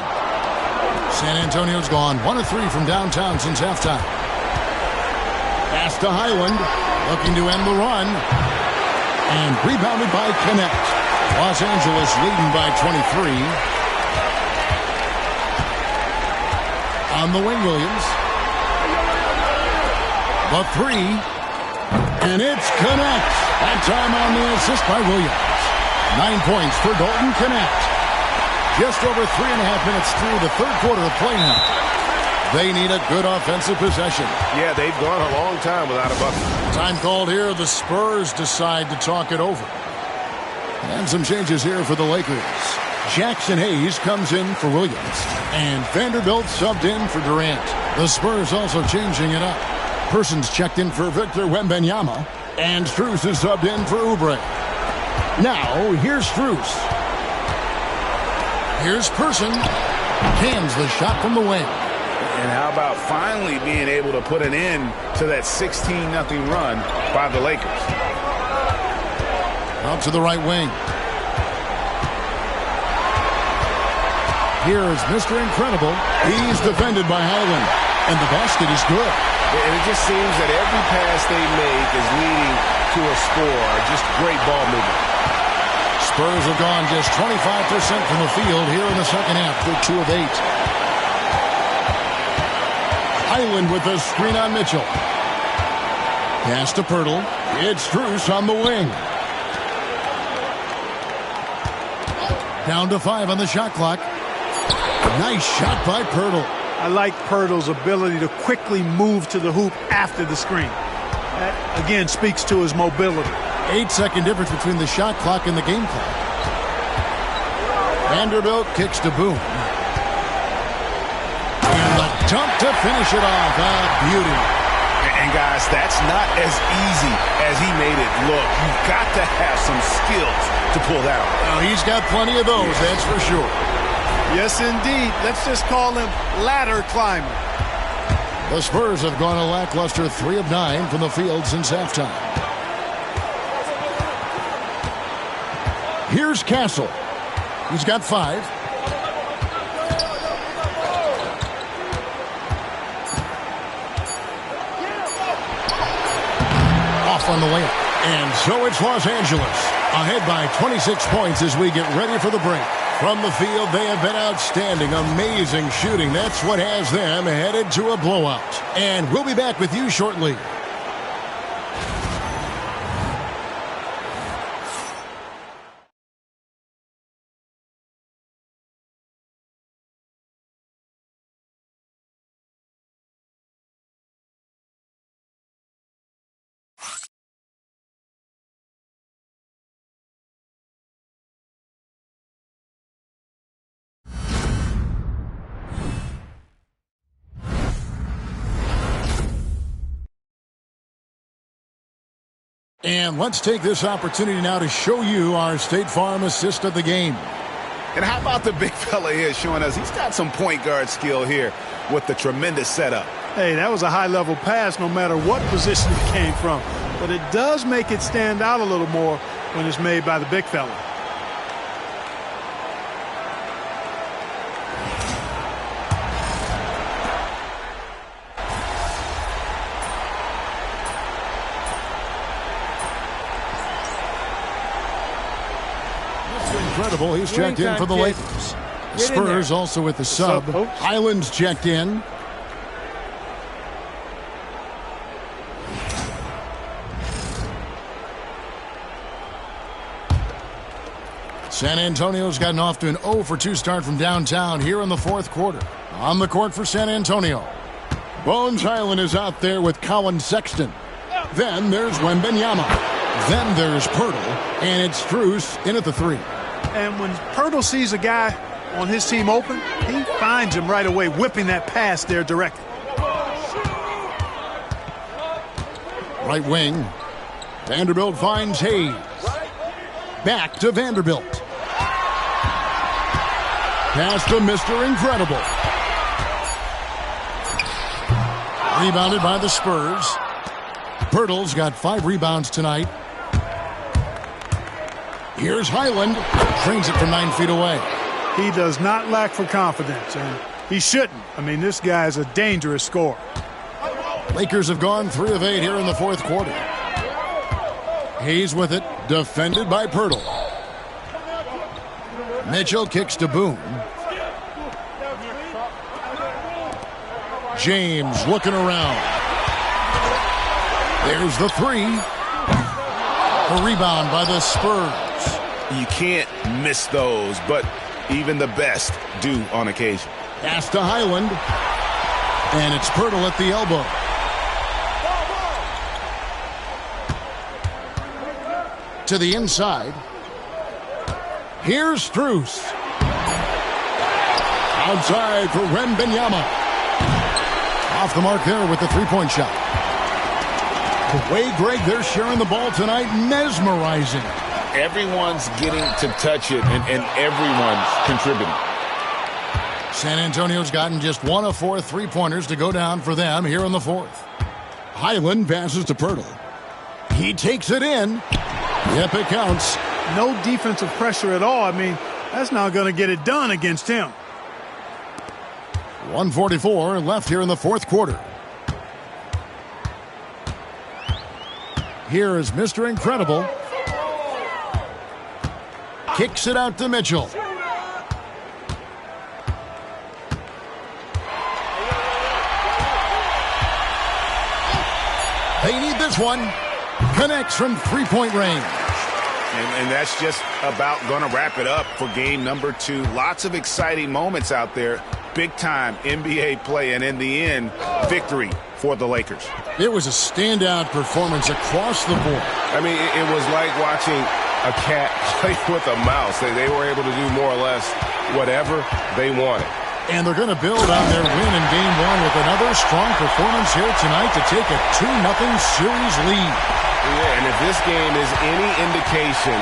San Antonio's gone 1 of 3 from downtown since halftime. Pass to Highland. Looking to end the run. And rebounded by Connect. Los Angeles leading by 23. On the wing, Williams. The 3. And it's Connect. That time on the assist by Williams. 9 points for Dalton Connect. Just over 3.5 minutes through the third quarter of play now. They need a good offensive possession. Yeah, they've gone a long time without a bucket. Time called here. The Spurs decide to talk it over. And some changes here for the Lakers. Jackson Hayes comes in for Williams. And Vanderbilt subbed in for Durant. The Spurs also changing it up. Persons checked in for Victor Wembanyama. And Strus is subbed in for Oubre. Now, here's Strus. Here's Person. Cans the shot from the wing. And how about finally being able to put an end to that 16-0 run by the Lakers? Out to the right wing. Here is Mr. Incredible. He's defended by Highland. And the basket is good. And it just seems that every pass they make is leading to a score. Just great ball movement. Spurs have gone just 25% from the field here in the second half. They're 2 of 8. Highland with the screen on Mitchell. Pass to Poeltl. It's Strus on the wing. Down to 5 on the shot clock. Nice shot by Poeltl. I like Poeltl's ability to quickly move to the hoop after the screen. That, again, speaks to his mobility. 8-second difference between the shot clock and the game clock. Vanderbilt kicks to Boone. And the dunk to finish it off. Beauty. And guys, that's not as easy as he made it look. You've got to have some skills to pull that off. Well, he's got plenty of those, that's for sure. Yes, indeed. Let's just call him ladder climber. The Spurs have gone a lackluster 3 of 9 from the field since halftime. Here's Castle. He's got 5. Off on the layup. And so it's Los Angeles. Ahead by 26 points as we get ready for the break. From the field, they have been outstanding. Amazing shooting. That's what has them headed to a blowout. And we'll be back with you shortly. And let's take this opportunity now to show you our State Farm assist of the game. And how about the big fella here showing us he's got some point guard skill here with the tremendous setup. Hey, that was a high-level pass no matter what position it came from. But it does make it stand out a little more when it's made by the big fella. Incredible. He's checked in for the Lakers. Spurs also with the sub. Highland's checked in. San Antonio's gotten off to an 0-for-2 start from downtown here in the fourth quarter. On the court for San Antonio, Bones Hyland is out there with Colin Sexton. Then there's Wembanyama. Then there's Poeltl, and it's Strus in at the 3. And when Poeltl sees a guy on his team open, he finds him right away, whipping that pass there directly. Right wing, Vanderbilt finds Hayes. Back to Vanderbilt. Pass to Mr. Incredible. Rebounded by the Spurs. Poeltl's got 5 rebounds tonight. Here's Hyland. Trains it from 9 feet away. He does not lack for confidence, and he shouldn't. I mean, this guy is a dangerous scorer. Lakers have gone 3 of 8 here in the fourth quarter. Hayes with it, defended by Poeltl. Mitchell kicks to Boone. James looking around. There's the 3. A rebound by the Spurs. You can't miss those, but even the best do on occasion. Pass to Hyland. And it's Poeltl at the elbow. To the inside. Here's Strus. Outside for Wembanyama. Off the mark there with the three-point shot. The way, Greg, they're sharing the ball tonight, mesmerizing. Everyone's getting to touch it, and everyone's contributing. San Antonio's gotten just 1 of 4 three-pointers to go down for them here in the fourth. Hyland passes to Poeltl. He takes it in. Yep, it counts. No defensive pressure at all. I mean, that's not going to get it done against him. 1:44 left here in the fourth quarter. Here is Mr. Incredible. Kicks it out to Mitchell. They need this one. Connects from three-point range. And that's just about going to wrap it up for game number 2. Lots of exciting moments out there. Big-time NBA play, and in the end, victory for the Lakers. It was a standout performance across the board. I mean, it was like watching a cat play with a mouse. They were able to do more or less whatever they wanted. And they're going to build on their win in Game 1 with another strong performance here tonight to take a 2-0 series lead. Yeah, and if this game is any indication,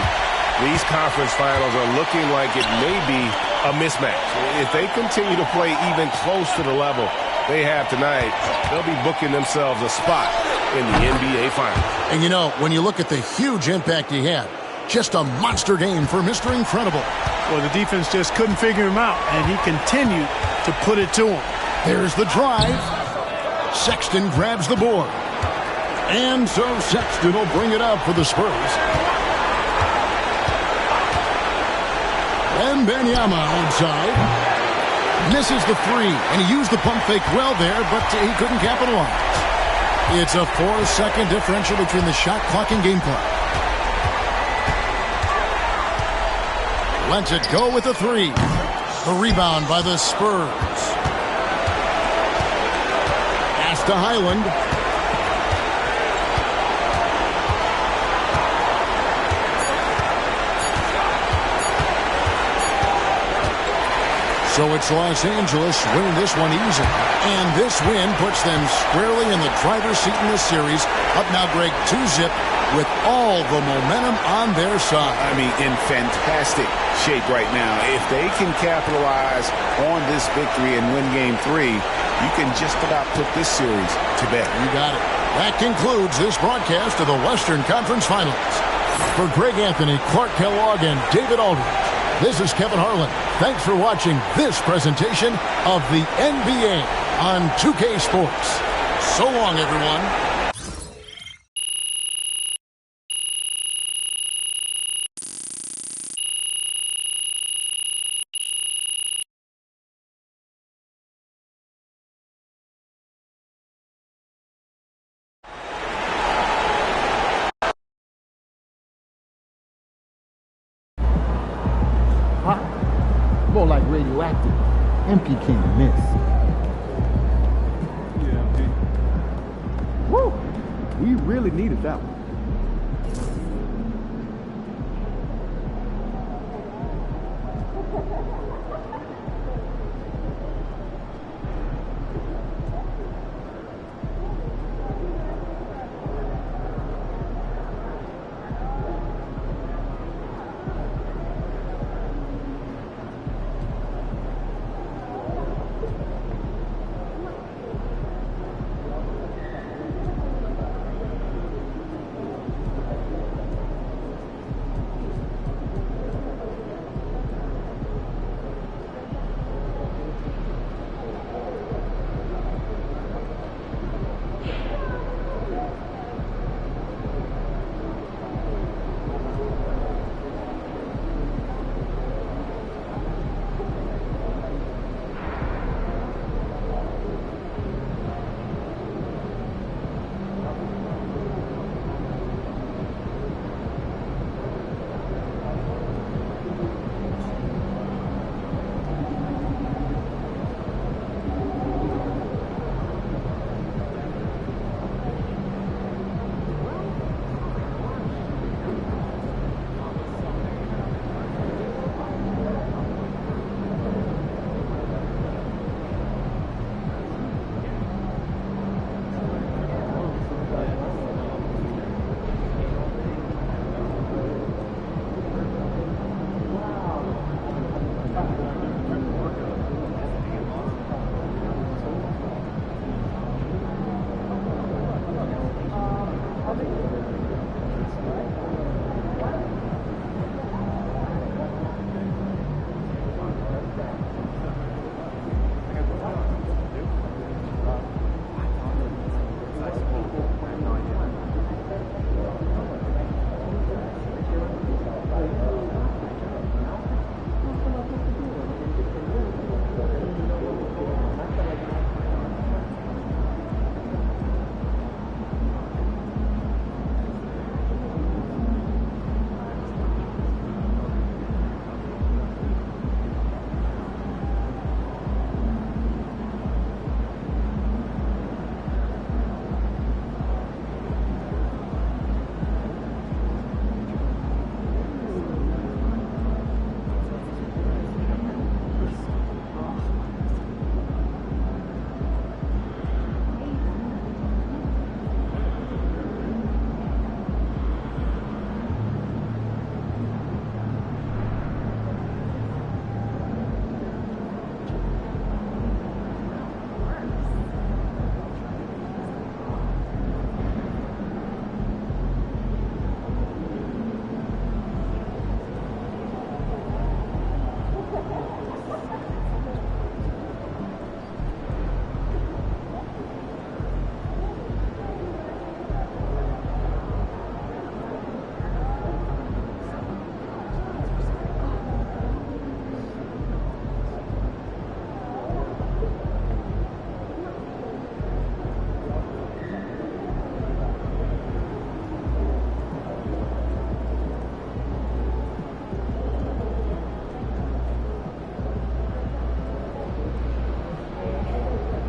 these conference finals are looking like it may be a mismatch. If they continue to play even close to the level they have tonight, they'll be booking themselves a spot in the NBA Finals. And you know, when you look at the huge impact he had, just a monster game for Mr. Incredible. Well, the defense just couldn't figure him out, and he continued to put it to him. There's the drive. Sexton grabs the board. And so Sexton will bring it up for the Spurs. Wembanyama outside. Misses the 3, and he used the pump fake well there, but he couldn't capitalize. It's a 4-second differential between the shot clock and game clock. Lets it go with the 3. The rebound by the Spurs. Pass to Hyland. So it's Los Angeles winning this one easy. And this win puts them squarely in the driver's seat in this series. Up now, Greg, 2-0 with all the momentum on their side. I mean, in fantastic shape right now. If they can capitalize on this victory and win Game 3, you can just about put this series to bed. You got it. That concludes this broadcast of the Western Conference Finals. For Greg Anthony, Clark Kellogg, and David Aldridge, this is Kevin Harlan. Thanks for watching this presentation of the NBA on 2K Sports. So long, everyone. radioactive. MP can't miss. Yeah, woo! We really needed that one.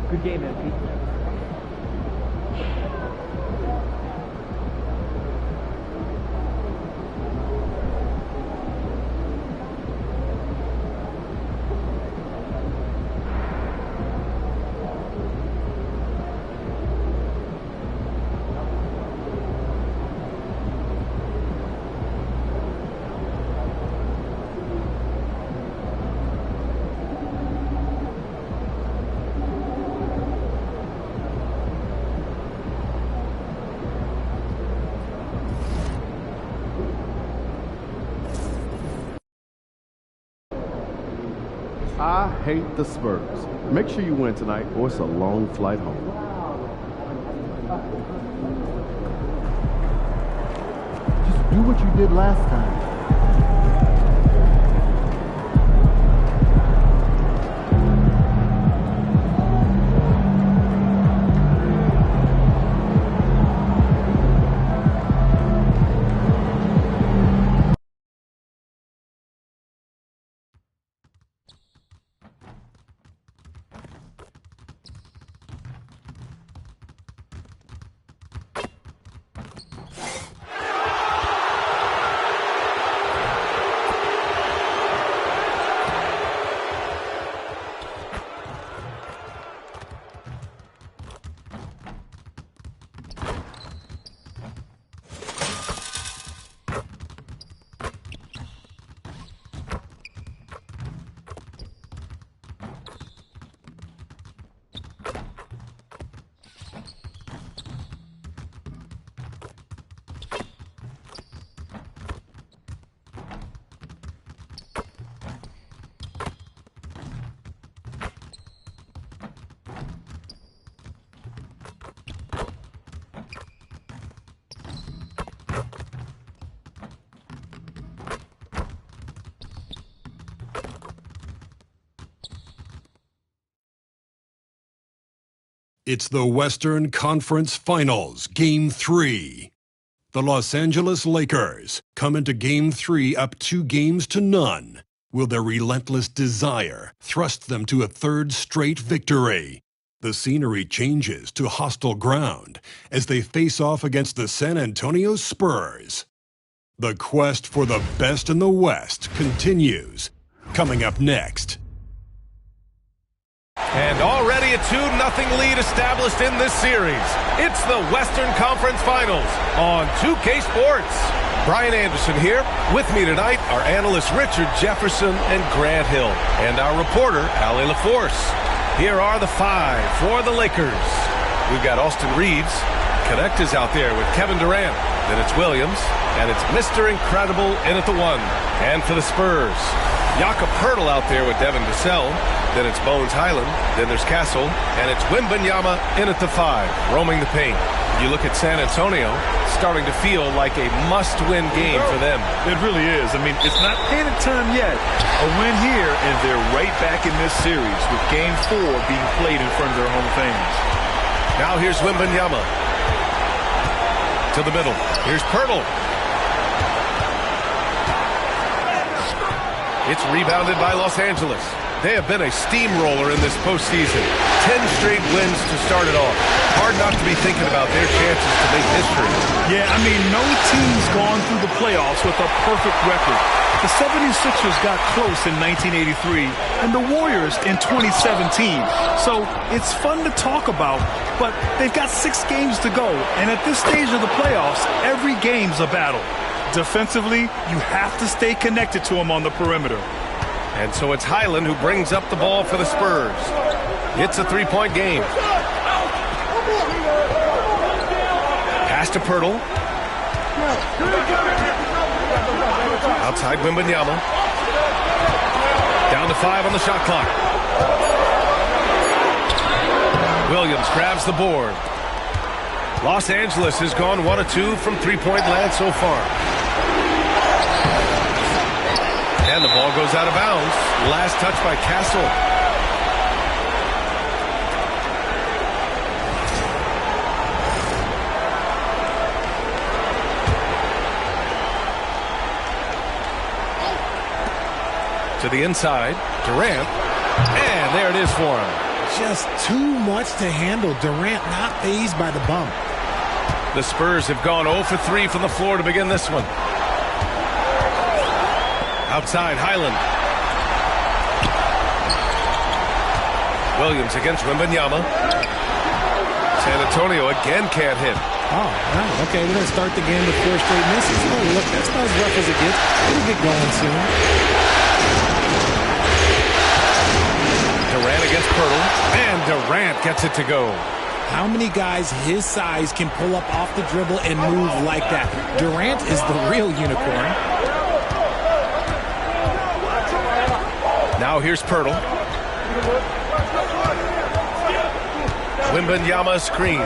Good game, MP. I hate the Spurs. Make sure you win tonight, or it's a long flight home. Just do what you did last time. It's the Western Conference Finals, Game 3. The Los Angeles Lakers come into Game 3 up 2-0. Will their relentless desire thrust them to a third straight victory? The scenery changes to hostile ground as they face off against the San Antonio Spurs. The quest for the best in the West continues. Coming up next. And already a 2-0 lead established in this series. It's the Western Conference Finals on 2K Sports. Brian Anderson here. With me tonight are analysts Richard Jefferson and Grant Hill, and our reporter, Allie LaForce. Here are the five for the Lakers. We've got Austin Reeves. Connect is out there with Kevin Durant. Then it's Williams, and it's Mr. Incredible in at the 1. And for the Spurs, Jakob Poeltl out there with Devin Vassell. Then it's Bones Hyland. Then there's Castle. And it's Wembanyama in at the 5, roaming the paint. You look at San Antonio, starting to feel like a must-win game for them. It really is. I mean, it's not panic time yet. A win here, and they're right back in this series with Game 4 being played in front of their home fans. Now here's Wembanyama. To the middle. Here's Poeltl. It's rebounded by Los Angeles. They have been a steamroller in this postseason. 10 straight wins to start it off. Hard not to be thinking about their chances to make history. Yeah, I mean, no team's gone through the playoffs with a perfect record. The 76ers got close in 1983 and the Warriors in 2017. So it's fun to talk about, but they've got 6 games to go. And at this stage of the playoffs, every game's a battle. Defensively, you have to stay connected to him on the perimeter. And so it's Hyland who brings up the ball for the Spurs. It's a 3-point game. Pass to Poeltl. Outside Wembanyama. Down to 5 on the shot clock. Williams grabs the board. Los Angeles has gone 1 of 2 from 3-point land so far. And the ball goes out of bounds. Last touch by Castle. To the inside, Durant. And there it is for him. Just too much to handle. Durant not fazed by the bump. The Spurs have gone 0 for 3 from the floor to begin this one. Outside, Hyland. Williams against Wembanyama. San Antonio again can't hit. Oh, right. Okay, we're going to start the game with 4 straight misses. Oh, look, that's not as rough as it gets. It'll get going soon. Durant against Poeltl. And Durant gets it to go. How many guys his size can pull up off the dribble and move like that? Durant is the real unicorn. Now here's Poeltl. Wembanyama screen.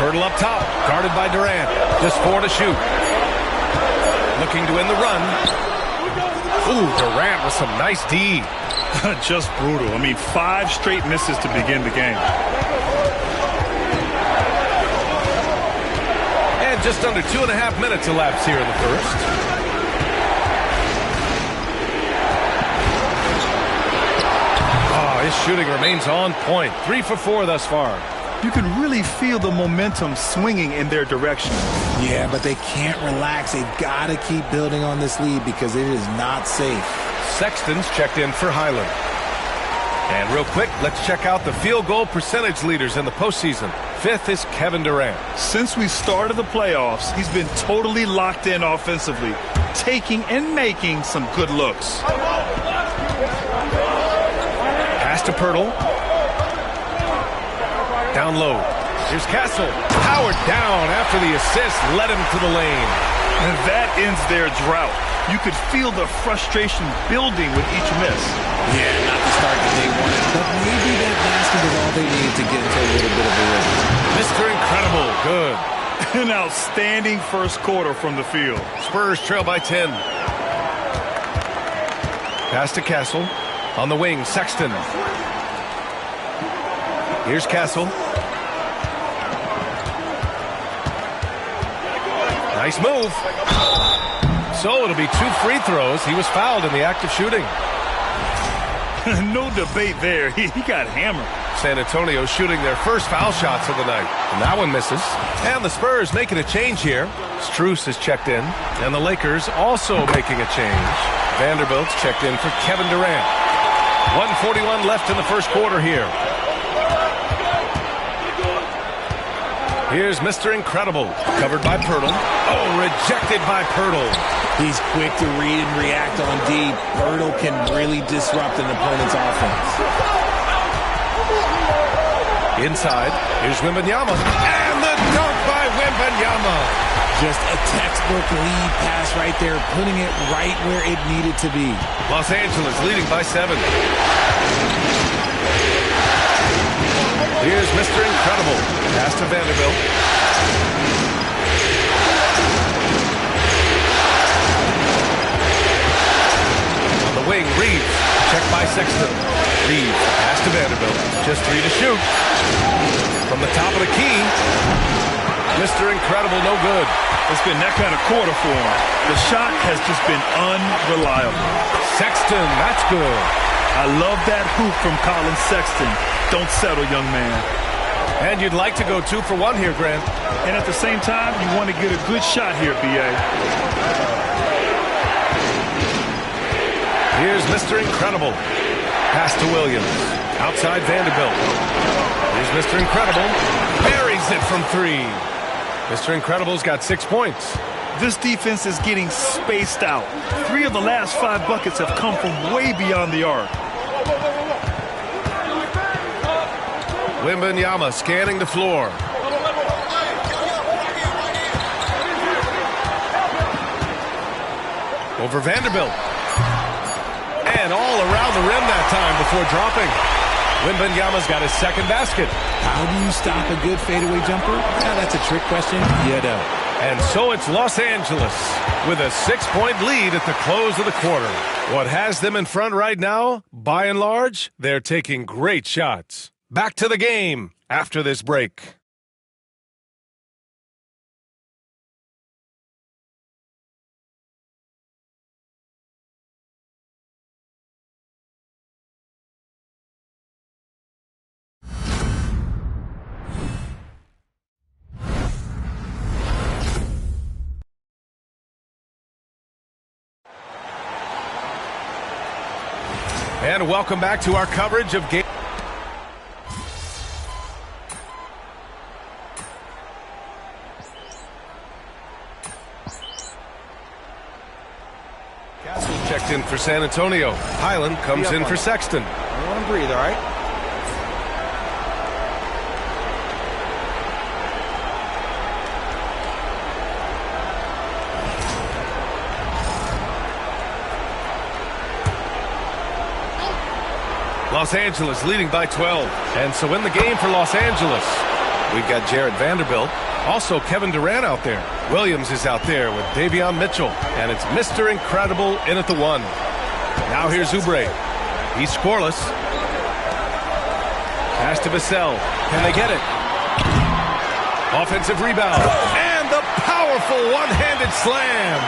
Poeltl up top, guarded by Durant. Just 4 to shoot. Looking to end the run. Ooh, Durant with some nice D. Just brutal. I mean, 5 straight misses to begin the game. And just under 2.5 minutes elapsed here in the first. His shooting remains on point. 3 for 4 thus far. You can really feel the momentum swinging in their direction. Yeah, but they can't relax. They've got to keep building on this lead because it is not safe. Sexton's checked in for Hyland. And real quick, let's check out the field goal percentage leaders in the postseason. 5th is Kevin Durant. Since we started the playoffs, he's been totally locked in offensively, taking and making some good looks. Pass to Poeltl. Down low. Here's Castle. Powered down after the assist led him to the lane. And that ends their drought. You could feel the frustration building with each miss. Yeah, not the start that they wanted, but maybe that basket is all they need to get into a little bit of a rhythm. Mr. Incredible, good. An outstanding first quarter from the field. Spurs trail by 10. Pass to Castle. On the wing, Sexton. Here's Castle. Nice move. So it'll be 2 free throws. He was fouled in the act of shooting. No debate there. He got hammered. San Antonio shooting their first foul shots of the night. And that one misses. And the Spurs making a change here. Strus is checked in. And the Lakers also making a change. Vanderbilt's checked in for Kevin Durant. 1:41 left in the first quarter here. Here's Mr. Incredible. Covered by Pirtle. Oh, rejected by Pirtle. He's quick to read and react on D. Pirtle can really disrupt an opponent's offense. Inside, here's Wembanyama. And the dunk by Wembanyama. Just a textbook lead pass right there, putting it right where it needed to be. Los Angeles leading by 7. Here's Mr. Incredible. Pass to Vanderbilt. On the wing, Reeves. Checked by Sexton. Reeves. Pass to Vanderbilt. Just 3 to shoot. From the top of the key. Mr. Incredible, no good. It's been that kind of quarter for him. The shot has just been unreliable. Sexton, that's good. I love that hoop from Colin Sexton. Don't settle, young man. And you'd like to go 2 for 1 here, Grant. And at the same time, you want to get a good shot here, B.A. Here's Mr. Incredible. Pass to Williams. Outside Vanderbilt. Here's Mr. Incredible. Buries it from 3. Mr. Incredible's got 6 points. This defense is getting spaced out. 3 of the last 5 buckets have come from way beyond the arc. Wembanyama scanning the floor. Over Vanderbilt. And all around the rim that time before dropping. Wembanyama's got his second basket. How do you stop a good fadeaway jumper? Yeah, that's a trick question. You don't. And so it's Los Angeles with a 6-point lead at the close of the quarter. What has them in front right now? By and large, they're taking great shots. Back to the game after this break. And welcome back to our coverage of game. Castle checked in for San Antonio. Highland comes in for Sexton. I want to breathe, all right? Los Angeles leading by 12. And so in the game for Los Angeles, we've got Jared Vanderbilt. Also Kevin Durant out there. Williams is out there with Davion Mitchell. And it's Mr. Incredible in at the 1. Now here's Oubre. He's scoreless. Pass to Vassell. Can they get it? Offensive rebound. And the powerful one-handed slam.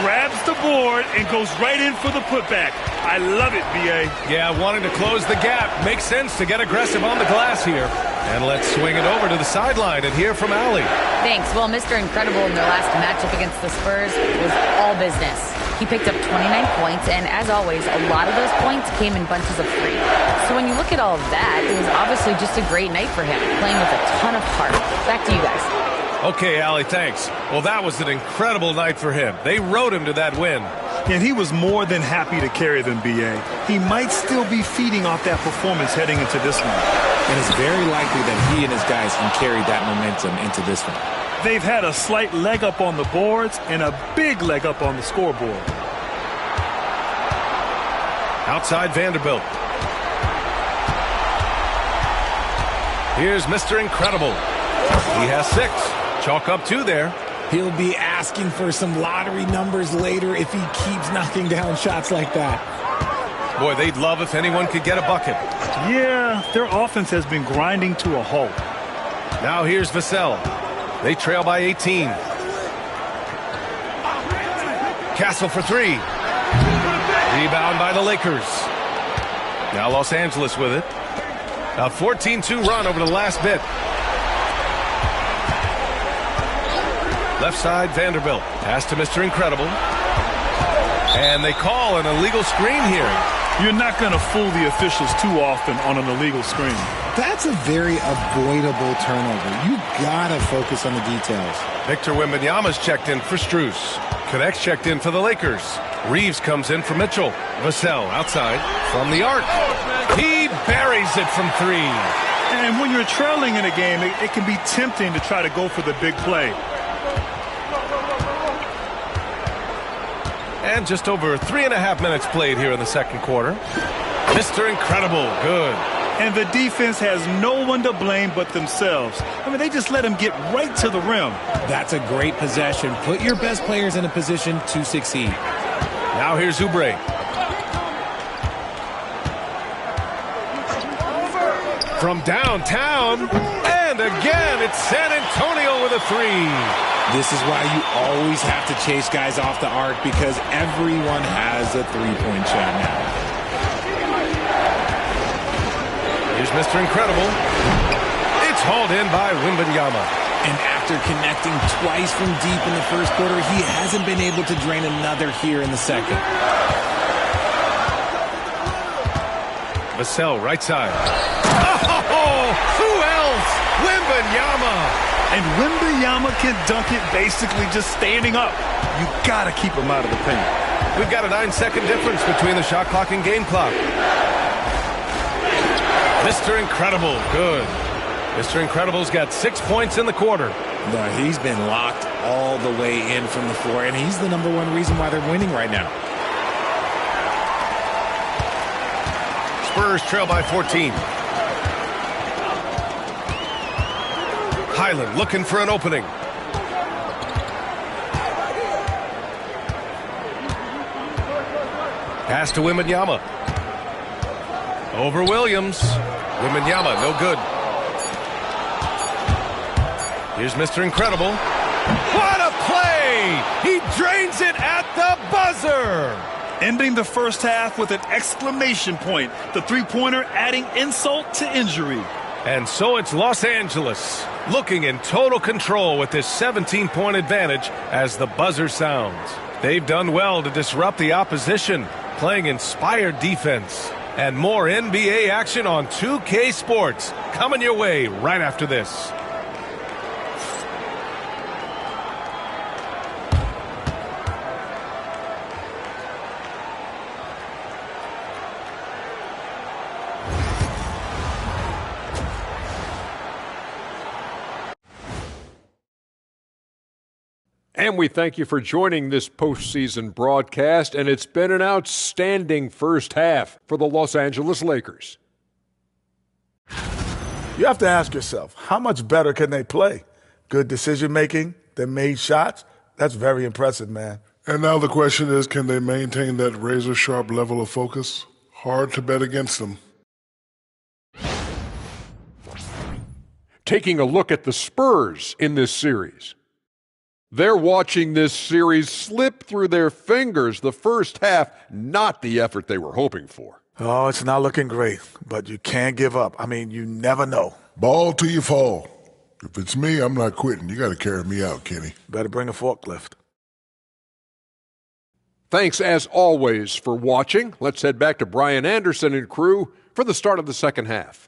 Grabs the board and goes right in for the putback. I love it, B.A. Yeah, wanting to close the gap. Makes sense to get aggressive on the glass here. And let's swing it over to the sideline and hear from Allie. Thanks. Well, Mr. Incredible in their last matchup against the Spurs was all business. He picked up 29 points, and as always, a lot of those points came in bunches of 3. So when you look at all of that, it was obviously just a great night for him, playing with a ton of heart. Back to you guys. Okay, Allie, thanks. Well, that was an incredible night for him. They rode him to that win. And he was more than happy to carry them, B.A. He might still be feeding off that performance heading into this one. And it's very likely that he and his guys can carry that momentum into this one. They've had a slight leg up on the boards and a big leg up on the scoreboard. Outside Vanderbilt. Here's Mr. Incredible. He has 6. Chalk up 2 there. He'll be asking for some lottery numbers later if he keeps knocking down shots like that. Boy, they'd love if anyone could get a bucket. Yeah, their offense has been grinding to a halt. Now here's Vassell. They trail by 18. Castle for three. Rebound by the Lakers. Now Los Angeles with it. A 14-2 run over the last bit. Left side, Vanderbilt. Pass to Mr. Incredible. And they call an illegal screen here. You're not going to fool the officials too often on an illegal screen. That's a very avoidable turnover. You got to focus on the details. Victor Wembanyama's checked in for Strus. Connects checked in for the Lakers. Reeves comes in for Mitchell. Vassell outside from the arc. He buries it from three. And when you're trailing in a game, it can be tempting to try to go for the big play. And just over 3.5 minutes played here in the second quarter. Mr. Incredible, good. And the defense has no one to blame but themselves. I mean, they just let him get right to the rim. That's a great possession. Put your best players in a position to succeed. Now here's Oubre. From downtown. And again, it's San Antonio with a three. This is why you always have to chase guys off the arc, because everyone has a three-point shot now. Here's Mr. Incredible. It's hauled in by Wembanyama. And after connecting twice from deep in the first quarter, he hasn't been able to drain another here in the second. Vassell, right side. Oh, who else? Wembanyama. And Wembanyama can dunk it basically just standing up. You got to keep him out of the paint. We've got a 9-second difference between the shot clock and game clock. Mr. Incredible, good. Mr. Incredible's got 6 points in the quarter. No, he's been locked all the way in from the floor, and he's the number one reason why they're winning right now. Spurs trail by 14. Highland looking for an opening. Pass to Wembanyama. Over Williams. Wembanyama, no good. Here's Mr. Incredible. What a play! He drains it at the buzzer! Ending the first half with an exclamation point. The three-pointer adding insult to injury. And so it's Los Angeles looking in total control with this 17-point advantage as the buzzer sounds. They've done well to disrupt the opposition, playing inspired defense. And more NBA action on 2K Sports coming your way right after this. And we thank you for joining this postseason broadcast, and it's been an outstanding first half for the Los Angeles Lakers. You have to ask yourself, how much better can they play? Good decision-making, they made shots. That's very impressive, man. And now the question is, can they maintain that razor-sharp level of focus? Hard to bet against them. Taking a look at the Spurs in this series. They're watching this series slip through their fingers. The first half, not the effort they were hoping for. Oh, it's not looking great, but you can't give up. I mean, you never know. Ball till you fall. If it's me, I'm not quitting. You got to carry me out, Kenny. Better bring a forklift. Thanks, as always, for watching. Let's head back to Brian Anderson and crew for the start of the second half.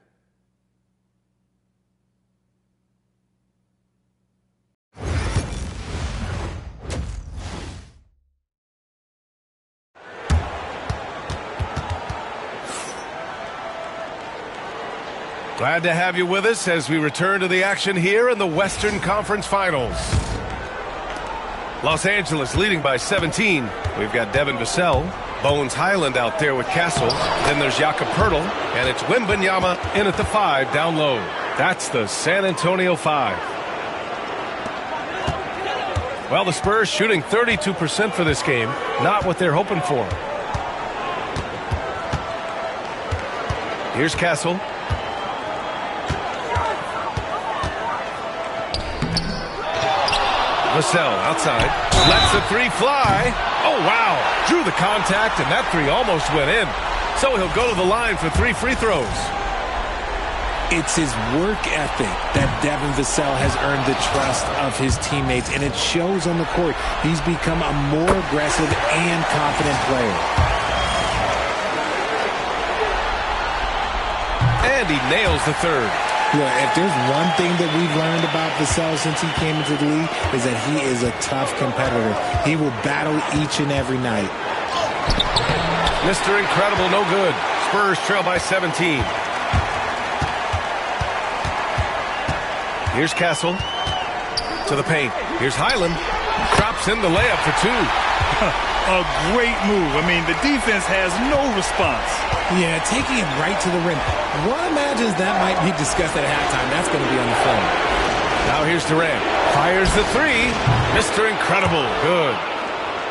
Glad to have you with us as we return to the action here in the Western Conference Finals. Los Angeles leading by 17. We've got Devin Vassell, Bones Highland out there with Castle. Then there's Jakob Poeltl, and it's Wembanyama in at the 5 down low. That's the San Antonio 5. Well, the Spurs shooting 32% for this game. Not what they're hoping for. Here's Castle. Vassell outside. Lets the three fly. Oh, wow. Drew the contact, and that three almost went in. So he'll go to the line for 3 free throws. It's his work ethic that Devin Vassell has earned the trust of his teammates, and it shows on the court. He's become a more aggressive and confident player. And he nails the third. Look, if there's one thing that we've learned about Vassell since he came into the league is that he is a tough competitor. He will battle each and every night. Mr. Incredible, no good. Spurs trail by 17. Here's Castle to the paint. Here's Highland. Drops in the layup for 2. A great move. I mean, the defense has no response. Yeah, taking it right to the rim. One imagines that might be discussed at halftime. That's going to be on the phone. Now here's Durant. Fires the 3. Mr. Incredible. Good.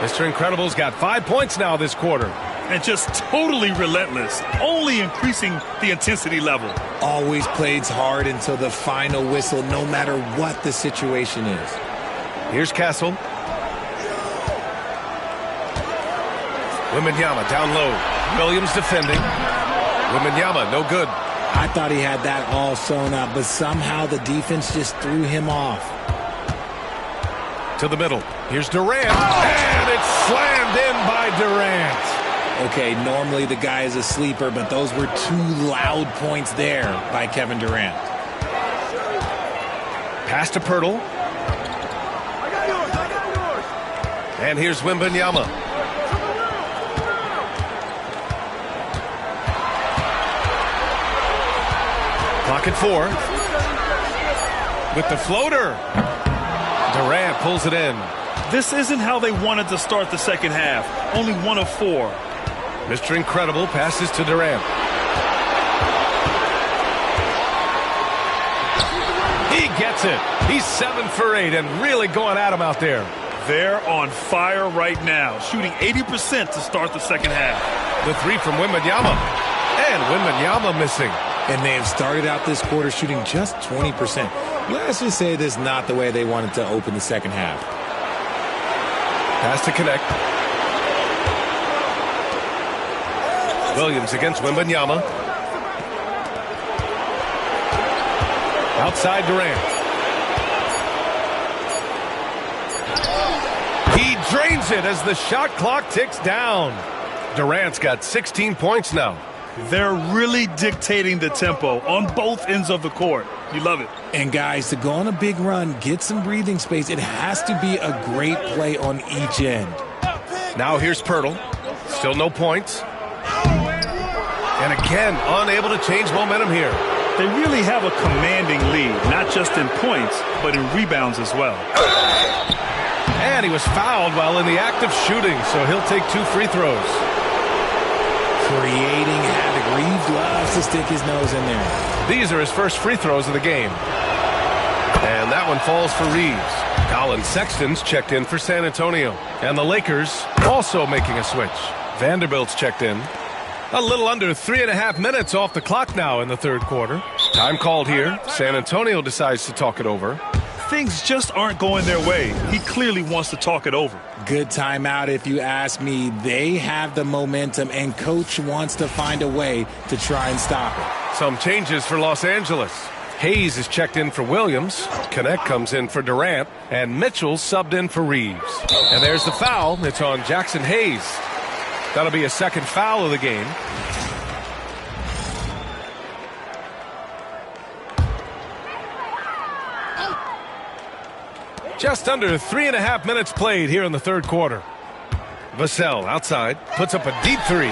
Mr. Incredible's got 5 points now this quarter. And just totally relentless, only increasing the intensity level. Always plays hard until the final whistle, no matter what the situation is. Here's Castle. Wembanyama down low. Williams defending. Wembanyama, no good. I thought he had that all sewn up, but somehow the defense just threw him off. To the middle. Here's Durant. And it's slammed in by Durant. Okay, normally the guy is a sleeper, but those were 2 loud points there by Kevin Durant. Pass to Pirtle. And here's Wembanyama. Clock at 4. With the floater. Durant pulls it in. This isn't how they wanted to start the second half. Only 1 of 4. Mr. Incredible passes to Durant. He gets it. He's 7 for 8 and really going at him out there. They're on fire right now, shooting 80% to start the second half. The 3 from Wembanyama. And Wembanyama missing. And they have started out this quarter shooting just 20%. Let's just say this is not the way they wanted to open the second half. Pass to connect. Williams against Wembanyama. Outside Durant. He drains it as the shot clock ticks down. Durant's got 16 points now. They're really dictating the tempo on both ends of the court. You love it. And guys, to go on a big run, get some breathing space, it has to be a great play on each end. Now here's Pirtle. Still no points. And again, unable to change momentum here. They really have a commanding lead, not just in points, but in rebounds as well. And he was fouled while in the act of shooting, so he'll take 2 free throws. Creating havoc. Reeves loves to stick his nose in there. These are his first free throws of the game. And that one falls for Reeves. Colin Sexton's checked in for San Antonio. And the Lakers also making a switch. Vanderbilt's checked in. A little under 3.5 minutes off the clock now in the third quarter. Time called here. San Antonio decides to talk it over. Things just aren't going their way. He clearly wants to talk it over. Good timeout if you ask me. They have the momentum, and Coach wants to find a way to try and stop it. Some changes for Los Angeles. Hayes is checked in for Williams. Connect comes in for Durant. And Mitchell subbed in for Reeves. And there's the foul. It's on Jackson Hayes. That'll be a second foul of the game. Just under 3.5 minutes played here in the third quarter. Vassell outside, puts up a deep 3.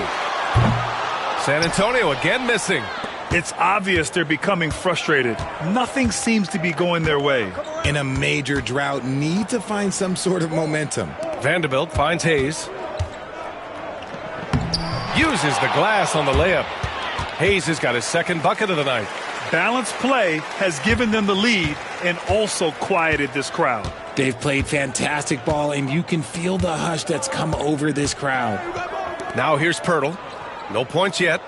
San Antonio again missing. It's obvious they're becoming frustrated. Nothing seems to be going their way. In a major drought, need to find some sort of momentum. Vanderbilt finds Hayes. Uses the glass on the layup. Hayes has got his second bucket of the night. Balanced play has given them the lead and also quieted this crowd. They've played fantastic ball, and you can feel the hush that's come over this crowd. Now here's Pirtle. No points yet.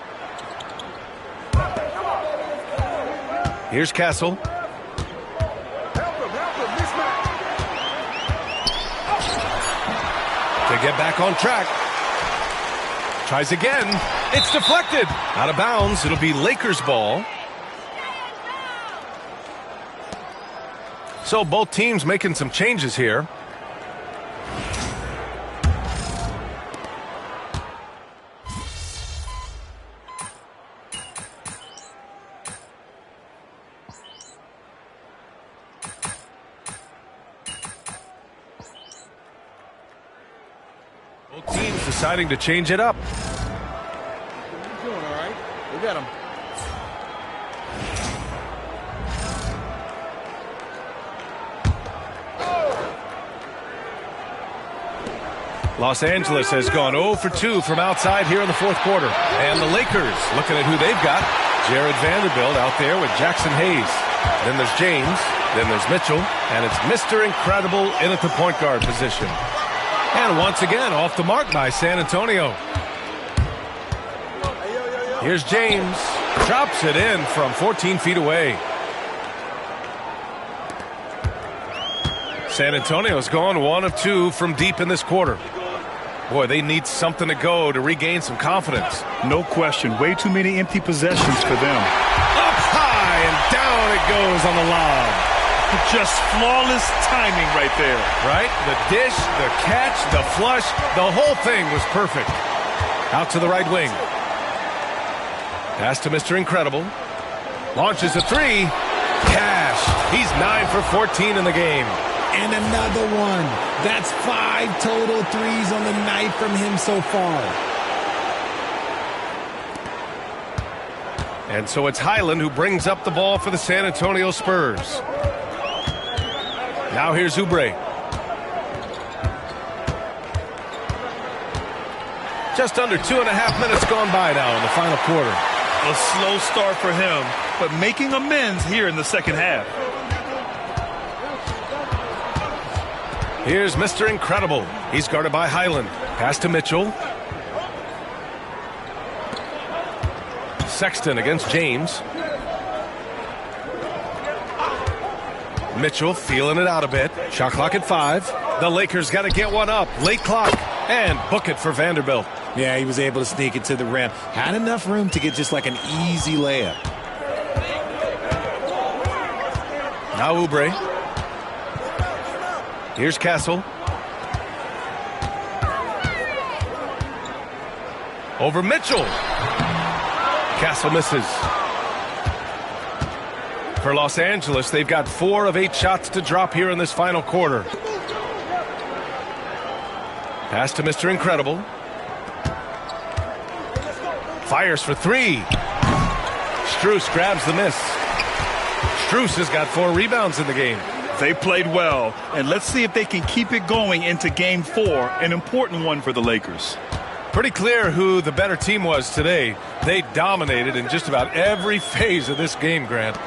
Here's Castle. To get back on track. Tries again. It's deflected. Out of bounds. It'll be Lakers ball. So both teams making some changes here. Both teams deciding to change it up. Doing all right. We got him. Los Angeles has gone 0 for 2 from outside here in the fourth quarter. And the Lakers looking at who they've got. Jared Vanderbilt out there with Jackson Hayes. Then there's James. Then there's Mitchell. And it's Mr. Incredible in at the point guard position. And once again, off the mark by San Antonio. Here's James. Drops it in from 14 feet away. San Antonio's gone 1 of 2 from deep in this quarter. Boy, they need something to go to regain some confidence. No question. Way too many empty possessions for them. Up high and down it goes on the lob. Just flawless timing right there. Right? The dish, the catch, the flush, the whole thing was perfect. Out to the right wing. Pass to Mr. Incredible. Launches a 3. Cash. He's 9 for 14 in the game. And another one. That's 5 total threes on the night from him so far. And so it's Highland who brings up the ball for the San Antonio Spurs. Now here's Oubre. Just under 2.5 minutes gone by now in the final quarter. A slow start for him, but making amends here in the second half. Here's Mr. Incredible. He's guarded by Highland. Pass to Mitchell. Sexton against James. Mitchell feeling it out a bit. Shot clock at 5. The Lakers got to get one up. Late clock. And book it for Vanderbilt. Yeah, he was able to sneak it to the rim. Had enough room to get just like an easy layup. Now Oubre. Here's Castle. Over Mitchell. Castle misses. For Los Angeles, they've got 4 of 8 shots to drop here in this final quarter. Pass to Mr. Incredible. Fires for 3. Strus grabs the miss. Strus has got 4 rebounds in the game. They played well, and let's see if they can keep it going into Game 4, an important one for the Lakers. Pretty clear who the better team was today. They dominated in just about every phase of this game, Grant.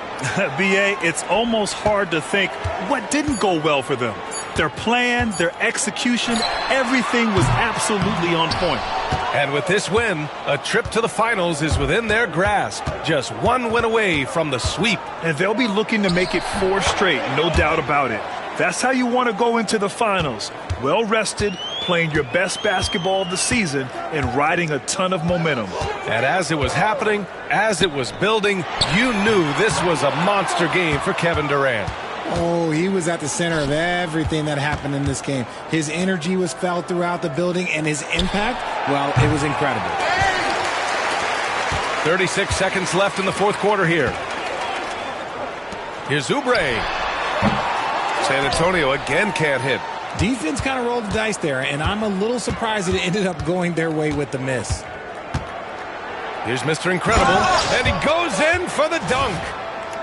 B.A., it's almost hard to think what didn't go well for them. Their plan, their execution, everything was absolutely on point. And with this win, a trip to the finals is within their grasp. Just 1 win away from the sweep. And they'll be looking to make it 4 straight, no doubt about it. That's how you want to go into the finals. Well rested, playing your best basketball of the season, and riding a ton of momentum. And as it was happening, as it was building, you knew this was a monster game for Kevin Durant. Oh, he was at the center of everything that happened in this game. His energy was felt throughout the building, and his impact, well, it was incredible. 36 seconds left in the fourth quarter here. Here's Oubre. San Antonio again can't hit. Defense kind of rolled the dice there, and I'm a little surprised that it ended up going their way with the miss. Here's Mr. Incredible, and he goes in for the dunk.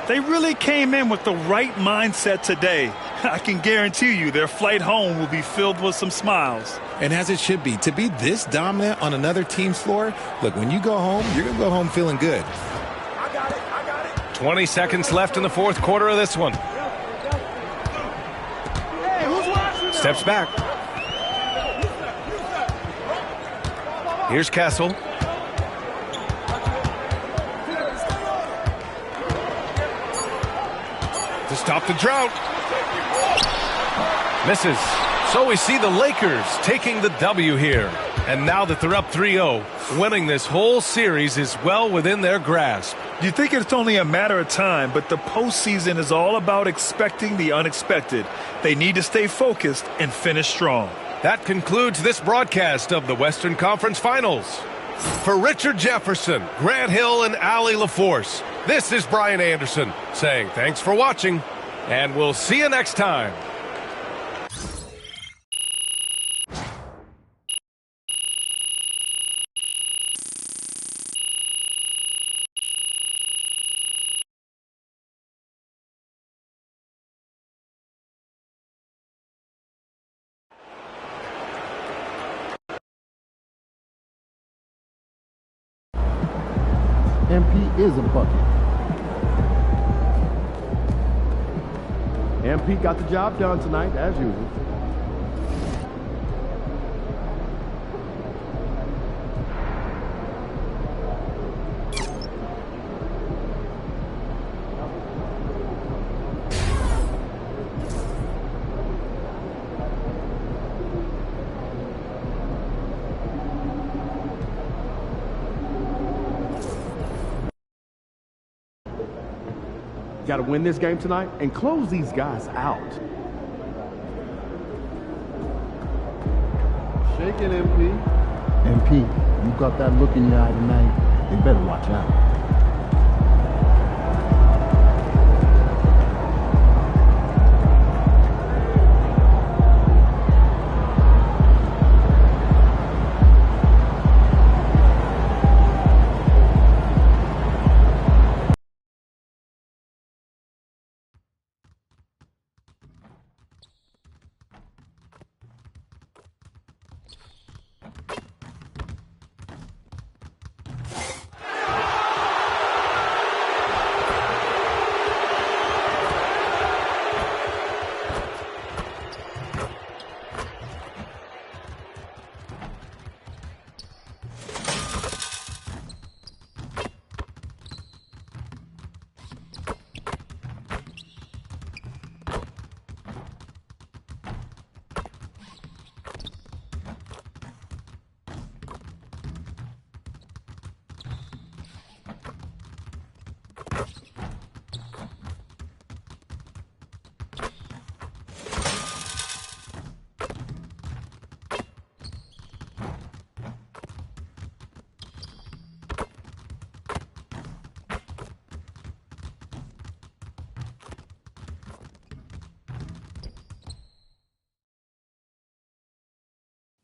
They really came in with the right mindset today. I can guarantee you their flight home will be filled with some smiles. And as it should be. To be this dominant on another team's floor, look, when you go home, you're going to go home feeling good. 20 seconds left in the fourth quarter of this one. Steps back. Here's Castle. stop the drought. Misses. So we see the Lakers taking the W here. And now that they're up 3-0, winning this whole series is well within their grasp. You think it's only a matter of time, but the postseason is all about expecting the unexpected. They need to stay focused and finish strong. That concludes this broadcast of the Western Conference Finals. For Richard Jefferson, Grant Hill, and Allie LaForce, this is Brian Anderson saying thanks for watching, and we'll see you next time. MP is a bucket. MP got the job done tonight, as usual. Got to win this game tonight and close these guys out. Shaking, MP. MP, you got that look in your eye tonight. You better watch out.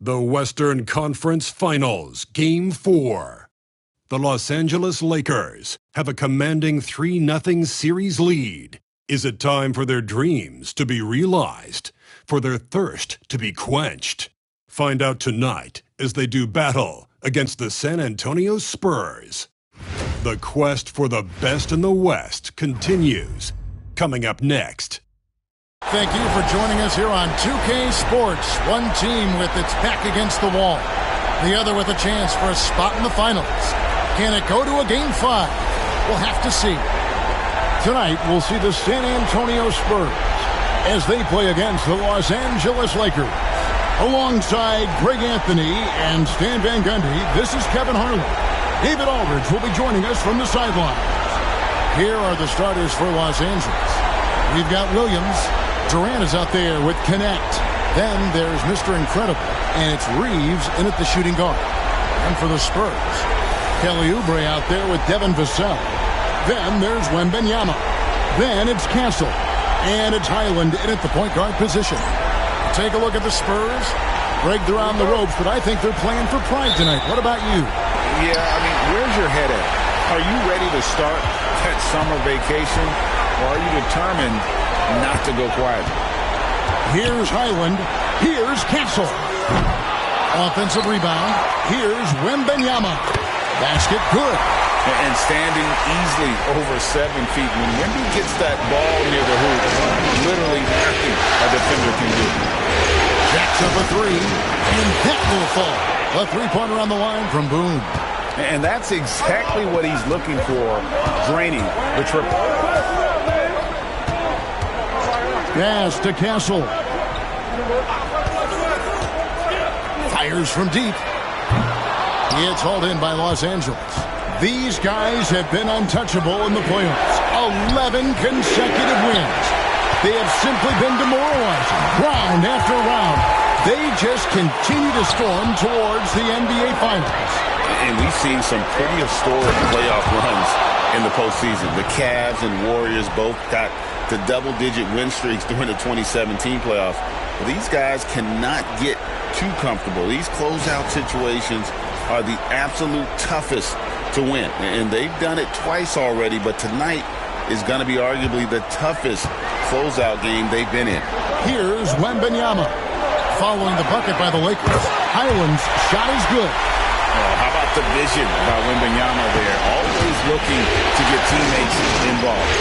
The Western Conference Finals, Game 4. The Los Angeles Lakers have a commanding 3-0 series lead. Is it time for their dreams to be realized, for their thirst to be quenched? Find out tonight as they do battle against the San Antonio Spurs. The quest for the best in the West continues. Coming up next. Thank you for joining us here on 2K Sports. One team with its back against the wall. The other with a chance for a spot in the finals. Can it go to a Game 5? We'll have to see. Tonight, we'll see the San Antonio Spurs as they play against the Los Angeles Lakers. Alongside Greg Anthony and Stan Van Gundy, this is Kevin Harlan. David Aldridge will be joining us from the sidelines. Here are the starters for Los Angeles. We've got Williams. Durant is out there with Connect. Then there's Mr. Incredible, and it's Reeves in at the shooting guard. And for the Spurs, Kelly Oubre out there with Devin Vassell. Then there's Wembanyama. Then it's Castle. And it's Highland in at the point guard position. Take a look at the Spurs. Greg, they're on the ropes, but I think they're playing for pride tonight. What about you? Yeah, I mean, where's your head at? Are you ready to start that summer vacation, or are you determined not to go quiet? Here's Highland. Here's Castle. Offensive rebound. Here's Wembanyama. Basket good. And standing easily over 7 feet. When Wemby gets that ball near the hoop, literally nothing a defender can do. Jacks up a three, and that will fall. A three-pointer on the line from Boone. And that's exactly what he's looking for, draining the triple. Pass to Castle. Fires from deep. It's hauled in by Los Angeles. These guys have been untouchable in the playoffs. 11 consecutive wins. They have simply been demoralizing, round after round. They just continue to storm towards the NBA Finals. And we've seen some pretty historic playoff runs in the postseason. The Cavs and Warriors both got to double-digit win streaks during the 2017 playoffs. But these guys cannot get too comfortable. These closeout situations are the absolute toughest to win. And they've done it twice already, but tonight is going to be arguably the toughest closeout game they've been in. Here's Wembanyama. Following the bucket by the Lakers. Highland's shot is good. Oh, how about the vision by Wembanyama there? Always looking to get teammates involved.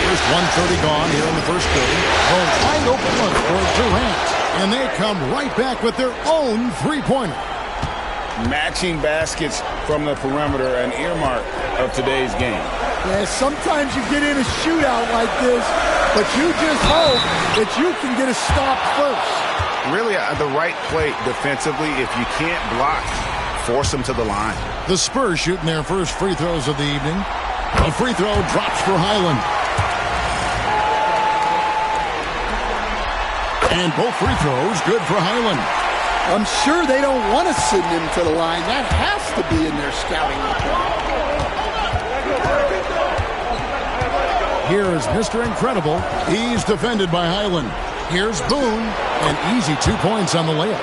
First 1:30 gone here in the first quarter. A wide open look for Durant. And they come right back with their own three-pointer. Matching baskets from the perimeter, an earmark of today's game. Yeah, sometimes you get in a shootout like this, but you just hope that you can get a stop first. Really, the right play defensively. If you can't block, force them to the line. The Spurs shooting their first free throws of the evening. A free throw drops for Highland. And both free throws good for Highland. I'm sure they don't want to send him to the line. That has to be in their scouting report. Here is Mr. Incredible. He's defended by Highland. Here's Boone. An easy 2 points on the layup.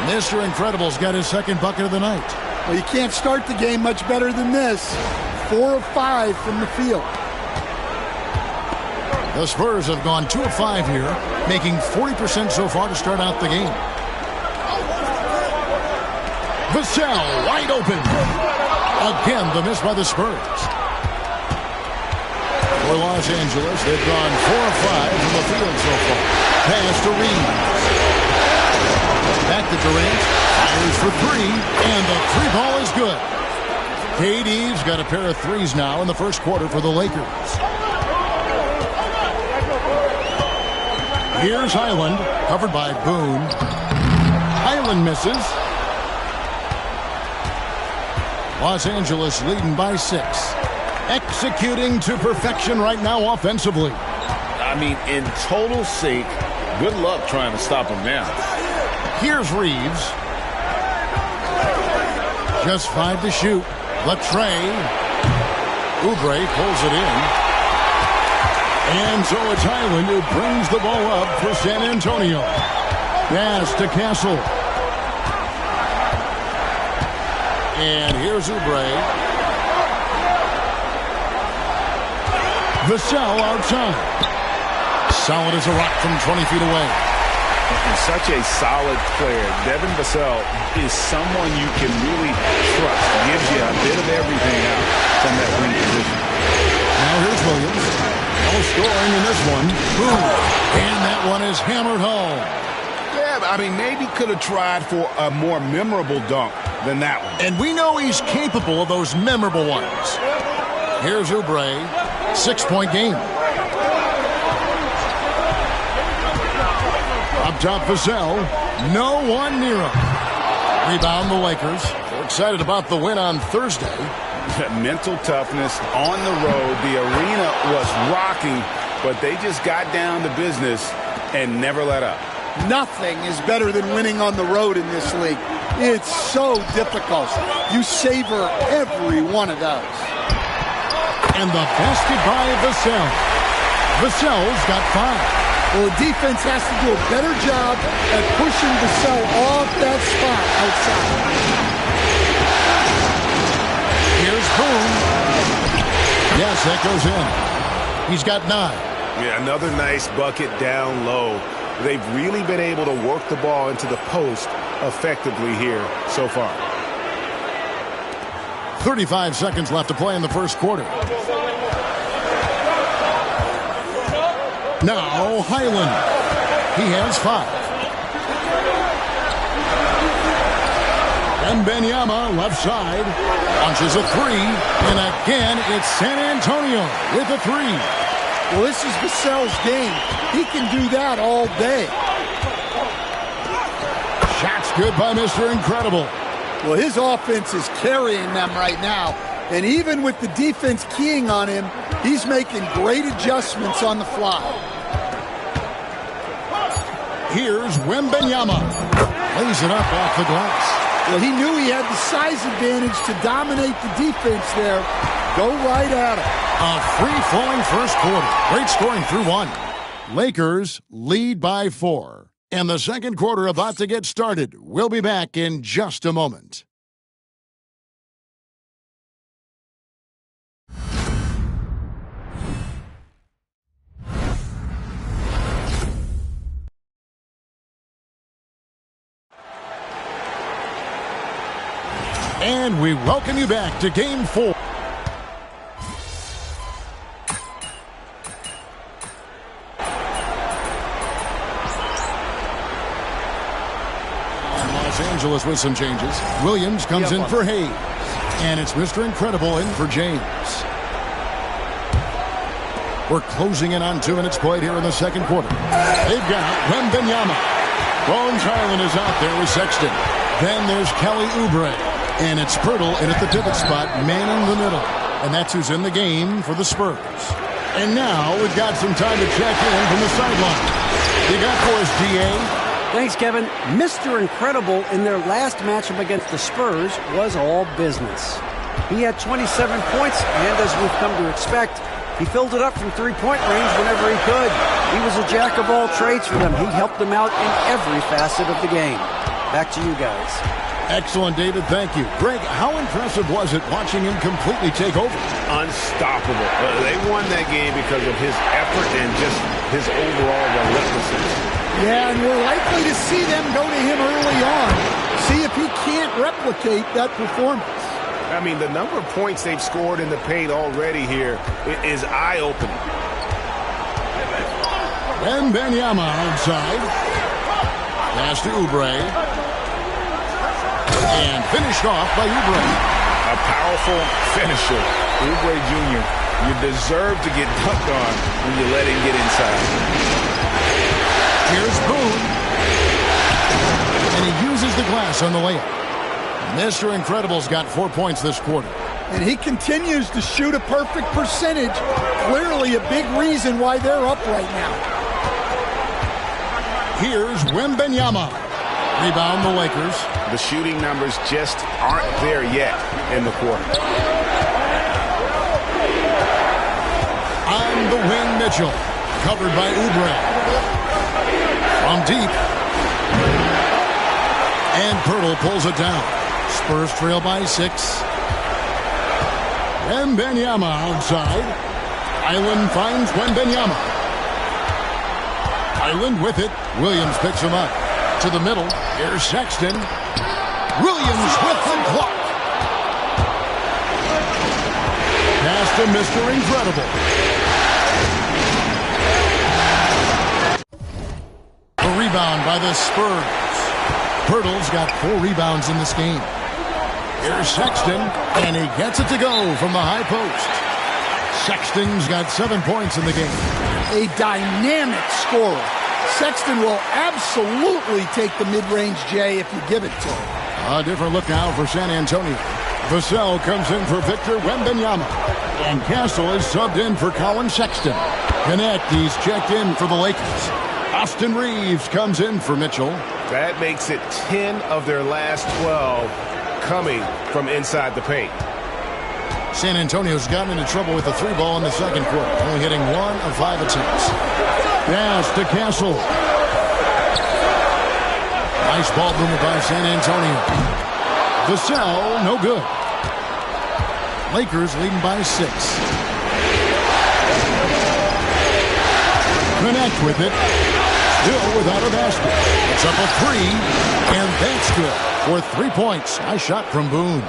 Mr. Incredible's got his second bucket of the night. Well, you can't start the game much better than this. 4 of 5 from the field. The Spurs have gone 2 of 5 here, making 40% so far to start out the game. Vassell wide open. Again, the miss by the Spurs. For Los Angeles, they've gone 4 of 5 from the field so far. Pass to Reeves. Back to Durant. Fires for 3, and the 3-ball is good. KD's got a pair of threes now in the first quarter for the Lakers. Here's Highland, covered by Boone. Highland misses. Los Angeles leading by 6. Executing to perfection right now offensively. I mean, in total sync. Good luck trying to stop him now. Here's Reeves. Just 5 to shoot. Latre. Oubre pulls it in. And so it's Highland who brings the ball up for San Antonio. Pass to Castle. And here's Oubre. Vassell outside. Solid as a rock from 20 feet away. And such a solid player. Devin Vassell is someone you can really trust. Gives you a bit of everything out from that wing position. Now here's Williams. No scoring in this one. Boom. And that one is hammered home. Yeah, I mean, maybe could have tried for a more memorable dunk than that one. And we know he's capable of those memorable ones. Here's Oubre. 6-point game. Up top, Vassell. No one near him. Rebound the Lakers. They're excited about the win on Thursday. Mental toughness on the road. The arena was rocking, but they just got down to business and never let up. Nothing is better than winning on the road in this league. It's so difficult. You savor every one of those. And the basket by Vassell. Vassell's got 5. Well, the defense has to do a better job at pushing Vassell off that spot outside. Here's Boone. Yes, that goes in. He's got 9. Yeah, another nice bucket down low. They've really been able to work the ball into the post effectively here so far. 35 seconds left to play in the first quarter. Now Highland. He has 5. Wembanyama, left side, launches a three, and again it's San Antonio with a three. Well, this is Vassell's game. He can do that all day. Shot's good by Mr. Incredible. Well, his offense is carrying them right now. And even with the defense keying on him, he's making great adjustments on the fly. Here's Wembanyama. Lays it up off the glass. Well, he knew he had the size advantage to dominate the defense there. Go right at him. A free-flowing first quarter. Great scoring through one. Lakers lead by 4. And the second quarter about to get started. We'll be back in just a moment. And we welcome you back to Game 4. Los Angeles with some changes. Williams comes in for Hayes. And it's Mr. Incredible in for James. We're closing in on 2 minutes played here in the second quarter. They've got Wembanyama. Bones Hyland is out there with Sexton. Then there's Kelly Oubre. And it's Pirtle in at the pivot spot, manning the middle. And that's who's in the game for the Spurs. And now we've got some time to check in from the sideline. You got for us, DA? Thanks, Kevin. Mr. Incredible in their last matchup against the Spurs was all business. He had 27 points, and as we've come to expect, he filled it up from three-point range whenever he could. He was a jack of all trades for them. He helped them out in every facet of the game. Back to you guys. Excellent, David. Thank you. Greg, how impressive was it watching him completely take over? Unstoppable. They won that game because of his effort and just his overall relentlessness. Yeah, and we're likely to see them go to him early on. See if he can't replicate that performance. I mean, the number of points they've scored in the paint already here is eye-opening. Wembanyama outside. Pass to Oubre. And finished off by Oubre. A powerful finisher. Oubre Jr., you deserve to get dunked on when you let him get inside. Here's Boone. And he uses the glass on the layup. Mr. Incredible's got 4 points this quarter. And he continues to shoot a perfect percentage. Clearly a big reason why they're up right now. Here's Wembanyama. Rebound the Lakers. The shooting numbers just aren't there yet in the quarter. On the wing, Mitchell. Covered by Oubre. From deep. And Pirtle pulls it down. Spurs trail by 6. Wembanyama outside. Hyland finds Wembanyama. Hyland with it. Williams picks him up. To the middle. Here's Sexton. Williams with the block. Pass to Mr. Incredible. A rebound by the Spurs. Pirtle's got 4 rebounds in this game. Here's Sexton, and he gets it to go from the high post. Sexton's got 7 points in the game. A dynamic scorer. Sexton will absolutely take the mid-range J if you give it to him. A different look now for San Antonio. Vassell comes in for Victor Wembanyama. And Castle is subbed in for Colin Sexton. Connect, he's checked in for the Lakers. Austin Reeves comes in for Mitchell. That makes it 10 of their last 12 coming from inside the paint. San Antonio's gotten into trouble with the 3 ball in the second quarter, only hitting 1 of 5 attempts. Pass to Castle. Nice ball movement by San Antonio. Vassell, no good. Lakers leading by 6. Connect with it. Still without a basket. It's up a 3, and that's good for 3 points. Nice shot from Boone.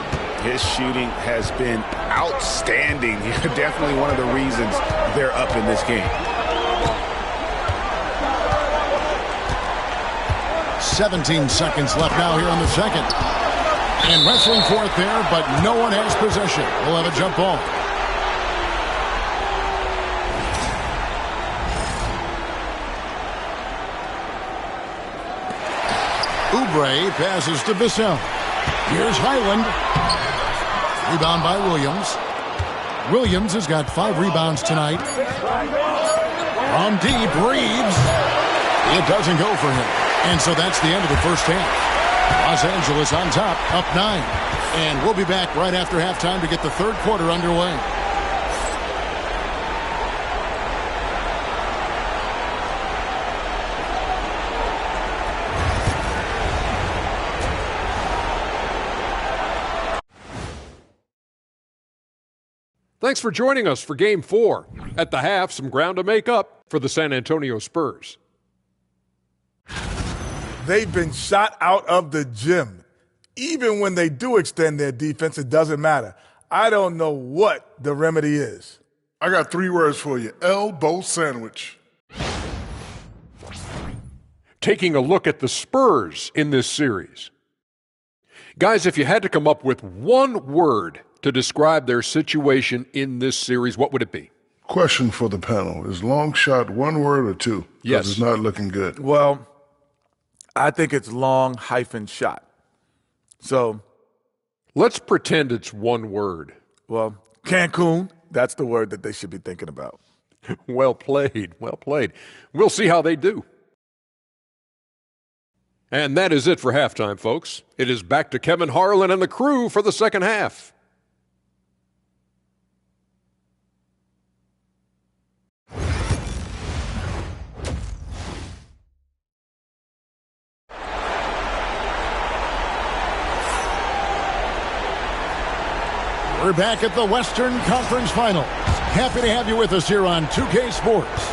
His shooting has been outstanding. Definitely one of the reasons they're up in this game. 17 seconds left now here in the second. And Wrestling for it there, but no one has possession. We'll have a jump ball. Oubre passes to Vassell. Here's Highland. Rebound by Williams. Williams has got 5 rebounds tonight. From deep, Reeves. It doesn't go for him. And so that's the end of the first half. Los Angeles on top, up 9. And we'll be back right after halftime to get the third quarter underway. Thanks for joining us for Game 4. At the half, some ground to make up for the San Antonio Spurs. They've been shot out of the gym. Even when they do extend their defense, it doesn't matter. I don't know what the remedy is. I got 3 words for you. Elbow sandwich. Taking a look at the Spurs in this series. Guys, if you had to come up with one word to describe their situation in this series, what would it be? Question for the panel. Is long shot one word or 2? Yes. It's not looking good. Well, I think it's long-shot. So let's pretend it's one word. Well, Cancun, that's the word that they should be thinking about. Well played. Well played. We'll see how they do. And that is it for halftime, folks. It is back to Kevin Harlan and the crew for the second half. We're back at the Western Conference Finals. Happy to have you with us here on 2K Sports.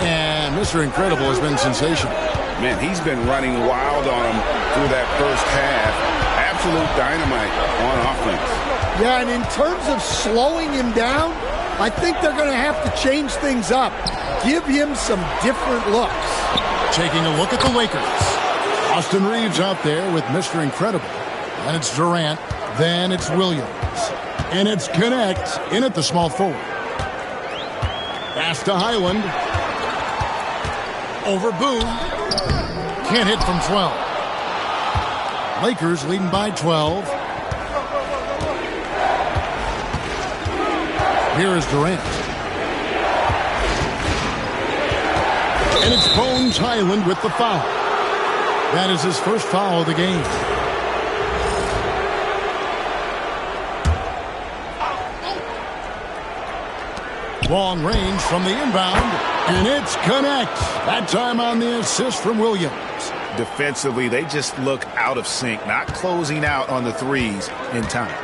And Mr. Incredible has been sensational. Man, he's been running wild on him through that first half. Absolute dynamite on offense. Yeah, and in terms of slowing him down, I think they're going to have to change things up. Give him some different looks. Taking a look at the Lakers. Austin Reeves out there with Mr. Incredible. And it's Durant. Then it's Williams. And it's Connect in at the small forward. Pass to Highland. Over Boone. Can't hit from 12. Lakers leading by 12. Here is Durant. And it's Bones Highland with the foul. That is his first foul of the game. Long range from the inbound, and it's Connect. That time on the assist from Williams. Defensively, they just look out of sync, not closing out on the threes in time.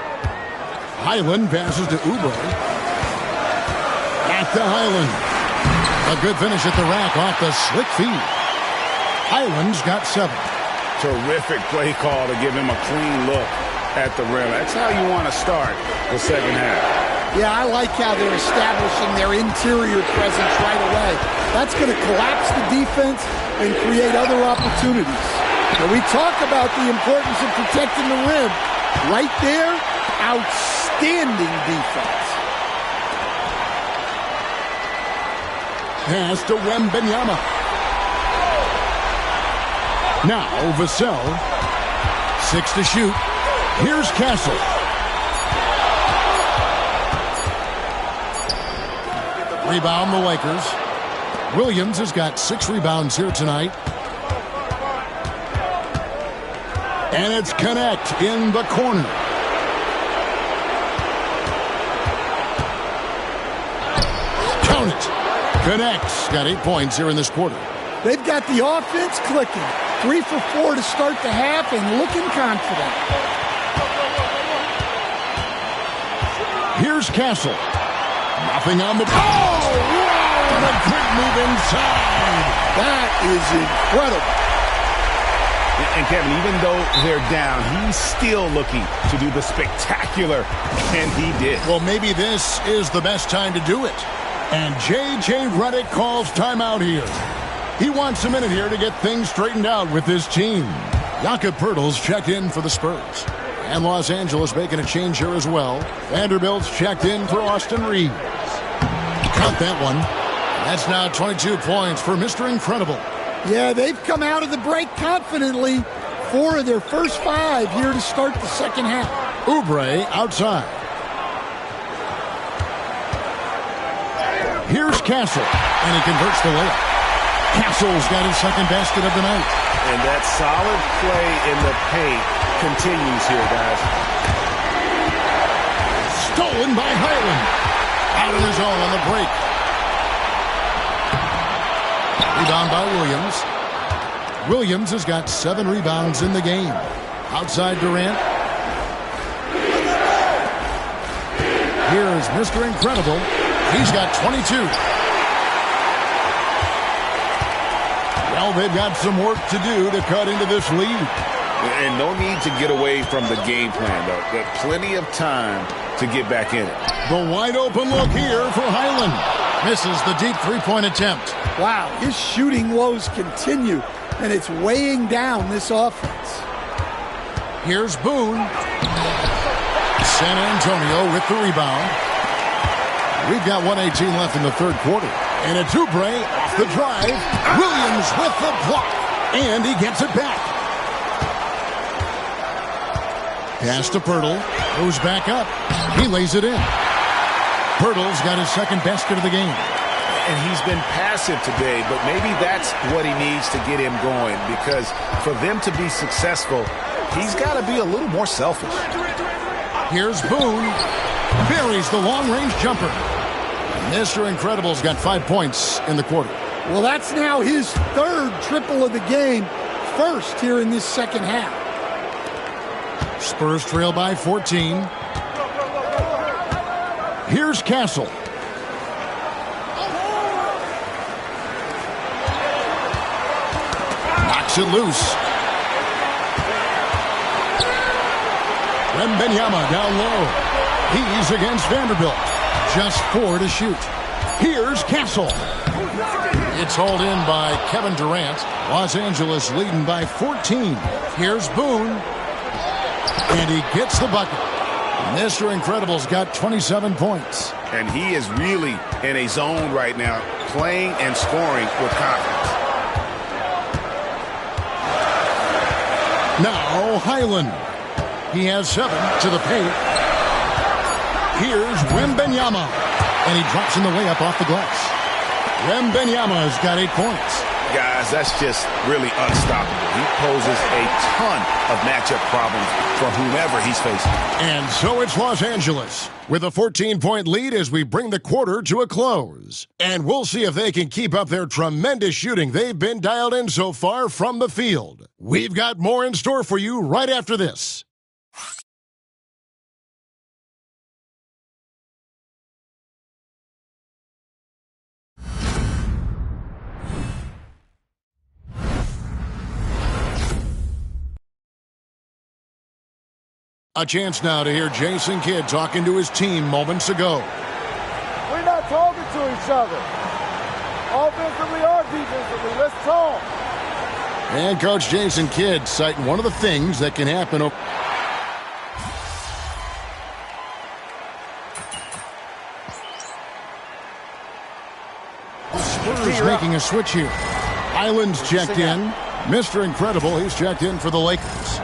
Highland passes to Oubre. Back to Highland. A good finish at the rack off the slick feed. Highland's got 7. Terrific play call to give him a clean look at the rim. That's how you want to start the second half. Yeah, I like how they're establishing their interior presence right away. That's going to collapse the defense and create other opportunities. Now, we talk about the importance of protecting the rim. Right there, outstanding defense. Pass to Wembanyama. Now, Vassell. 6 to shoot. Here's Castle. Rebound the Lakers. Williams has got 6 rebounds here tonight. And it's Connect in the corner. Count it. Connect's got 8 points here in this quarter. They've got the offense clicking. 3 for 4 to start the half and looking confident. Here's Castle. Nothing on the... Oh! Wow! And a quick move inside. That is incredible. And Kevin, even though they're down, he's still looking to do the spectacular, and he did. Well, maybe this is the best time to do it. And J.J. Redick calls timeout here. He wants a minute here to get things straightened out with his team. Jakob Poeltl's checked in for the Spurs. And Los Angeles making a change here as well. Vanderbilt's checked in for Austin Reeves. Count that one. That's now 22 points for Mr. Incredible. Yeah, they've come out of the break confidently. 4 of their first 5 here to start the second half. Oubre outside. Here's Castle, and he converts the layup. Castle's got his second basket of the night. And that solid play in the paint continues here, guys. Stolen by Highland. Out on his own on the break. Rebound by Williams. Williams has got 7 rebounds in the game. Outside Durant. Here's Mr. Incredible. He's got 22. Well, they've got some work to do to cut into this lead. And no need to get away from the game plan, though. Got plenty of time to get back in it. The wide open look here for Highland. Misses the deep three-point attempt. Wow, his shooting woes continue, and it's weighing down this offense. Here's Boone. San Antonio with the rebound. We've got 1:18 left in the third quarter. And it's Oubre off the drive. Williams with the block. And he gets it back. Pass to Pirtle. Moves back up. He lays it in. Pirtle's got his second basket of the game. And he's been passive today, but maybe that's what he needs to get him going, because for them to be successful, he's got to be a little more selfish. Here's Boone. Buries the long-range jumper. Mr. Incredible's got 5 points in the quarter. Well, that's now his 3rd triple of the game, first here in this second half. Spurs trail by 14. Here's Castle. Knocks it loose. Wembanyama down low. He's against Vanderbilt. Just 4 to shoot. Here's Castle. It's hauled in by Kevin Durant. Los Angeles leading by 14. Here's Boone. And he gets the bucket. Mr. Incredible's got 27 points. And he is really in a zone right now, playing and scoring with confidence. Now Highland. He has 7 to the paint. Here's Wembanyama. And he drops in the layup off the glass. Wembanyama's got 8 points. Guys, that's just really unstoppable. He poses a ton of matchup problems for whomever he's facing. And so it's Los Angeles with a 14-point lead as we bring the quarter to a close. And we'll see if they can keep up their tremendous shooting they've been dialed in so far from the field. We've got more in store for you right after this. A chance now to hear Jason Kidd talking to his team moments ago. We're not talking to each other. Offensively or defensively, let's talk. And Coach Jason Kidd citing one of the things that can happen. The Spurs making a switch here. Island's checked in. Mr. Incredible, he's checked in for the Lakers.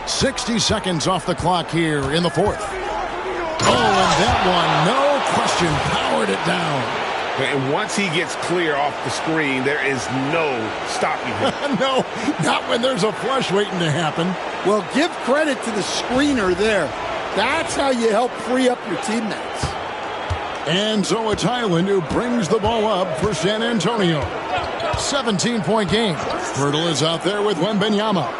.60 seconds off the clock here in the fourth. Oh, and that one, no question, powered it down. And once he gets clear off the screen, there is no stopping him. No, not when there's a flush waiting to happen. Well, give credit to the screener there. That's how you help free up your teammates. And so it's Highland who brings the ball up for San Antonio. 17-point game. Pirtle is out there with Wembanyama.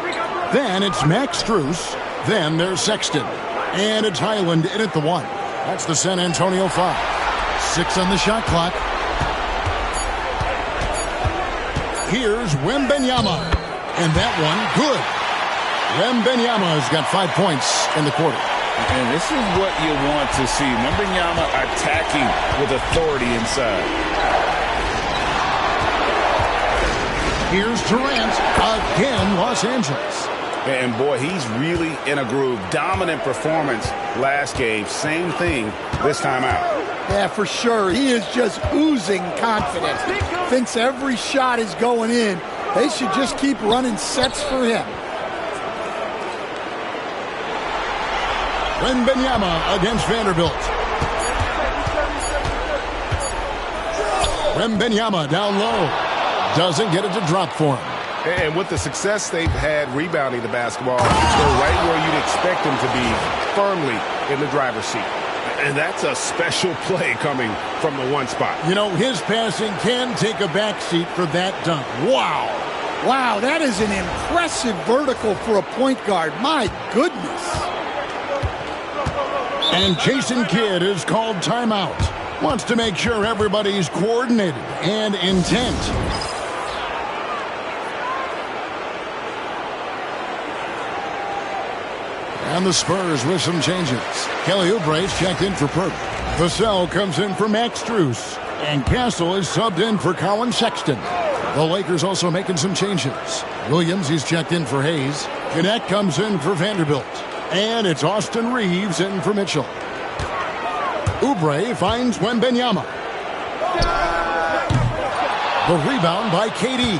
Then it's Max Strus. Then there's Sexton. And it's Highland in at the 1. That's the San Antonio 5. 6 on the shot clock. Here's Wembanyama. And that one, good. Wembanyama's got 5 points in the quarter. And this is what you want to see. Wembanyama attacking with authority inside. Here's Durant. Again, Los Angeles. And boy, he's really in a groove. Dominant performance last game. Same thing this time out. Yeah, for sure. He is just oozing confidence. Thinks every shot is going in. They should just keep running sets for him. Wembanyama against Vanderbilt. Wembanyama down low. Doesn't get it to drop for him. And with the success they've had rebounding the basketball, they're right where you'd expect them to be, firmly in the driver's seat. And that's a special play coming from the one spot. You know, his passing can take a backseat for that dunk. Wow. Wow, that is an impressive vertical for a point guard. My goodness. And Jason Kidd is called timeout. Wants to make sure everybody's coordinated and intent. And the Spurs with some changes. Kelly Oubre's checked in for Perk. Vassell comes in for Max Strus. And Castle is subbed in for Colin Sexton. The Lakers also making some changes. Williams, he's checked in for Hayes. Knecht comes in for Vanderbilt. And it's Austin Reeves in for Mitchell. Oubre finds Wembanyama. The rebound by KD.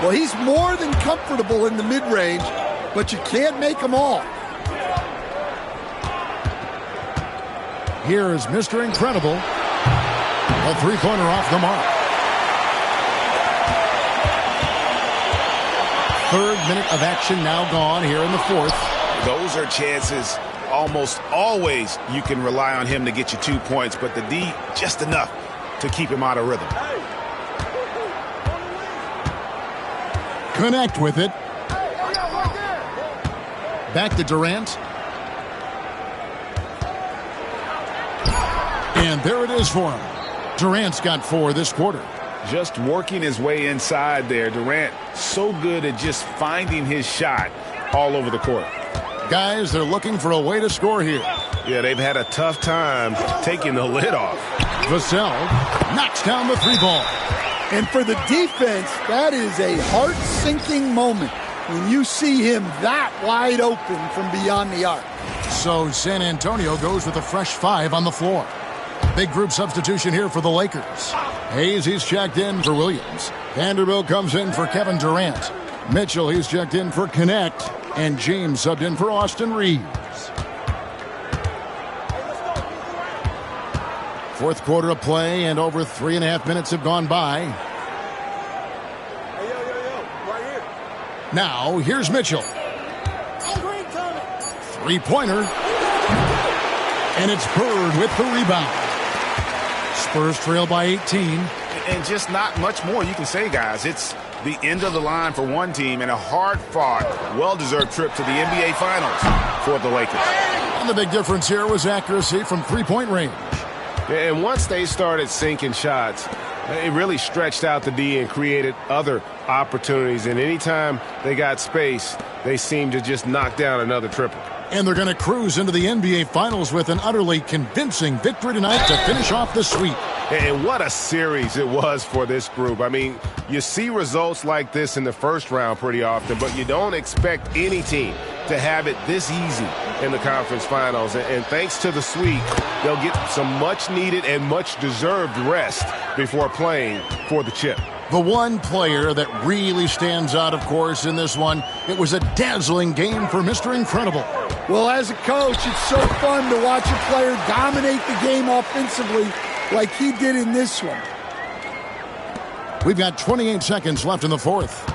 Well, he's more than comfortable in the mid-range, but you can't make them all. Here is Mr. Incredible. A three-pointer off the mark. Third minute of action now gone here in the fourth. Those are chances almost always you can rely on him to get you 2 points, but the D just enough to keep him out of rhythm. Knecht with it. Back to Durant. And there it is for him. Durant's got 4 this quarter. Just working his way inside there. Durant so good at just finding his shot all over the court. Guys, they're looking for a way to score here. Yeah, they've had a tough time taking the lid off. Vassell knocks down the 3-ball. And for the defense, that is a heart-sinking moment when you see him that wide open from beyond the arc. So San Antonio goes with a fresh 5 on the floor. Big group substitution here for the Lakers. Hayes, he's checked in for Williams. Vanderbilt comes in for Kevin Durant. Mitchell, he's checked in for Knecht. And James subbed in for Austin Reeves. Fourth quarter of play, and over 3.5 minutes have gone by. Now, here's Mitchell. Three-pointer. And it's Bird with the rebound. Spurs trail by 18. And just not much more you can say, guys. It's the end of the line for one team and a hard-fought, well-deserved trip to the NBA Finals for the Lakers. And the big difference here was accuracy from three-point range. And once they started sinking shots, it really stretched out the D and created other opportunities. And anytime they got space, they seemed to just knock down another triple. And they're going to cruise into the NBA Finals with an utterly convincing victory tonight to finish off the sweep. And what a series it was for this group. I mean, you see results like this in the first round pretty often, but you don't expect any team to have it this easy in the conference finals. And thanks to the sweep, they'll get some much-needed and much-deserved rest before playing for the chip. The one player that really stands out, of course, in this one, it was a dazzling game for Mr. Incredible. Well, as a coach, it's so fun to watch a player dominate the game offensively like he did in this one. We've got 28 seconds left in the fourth.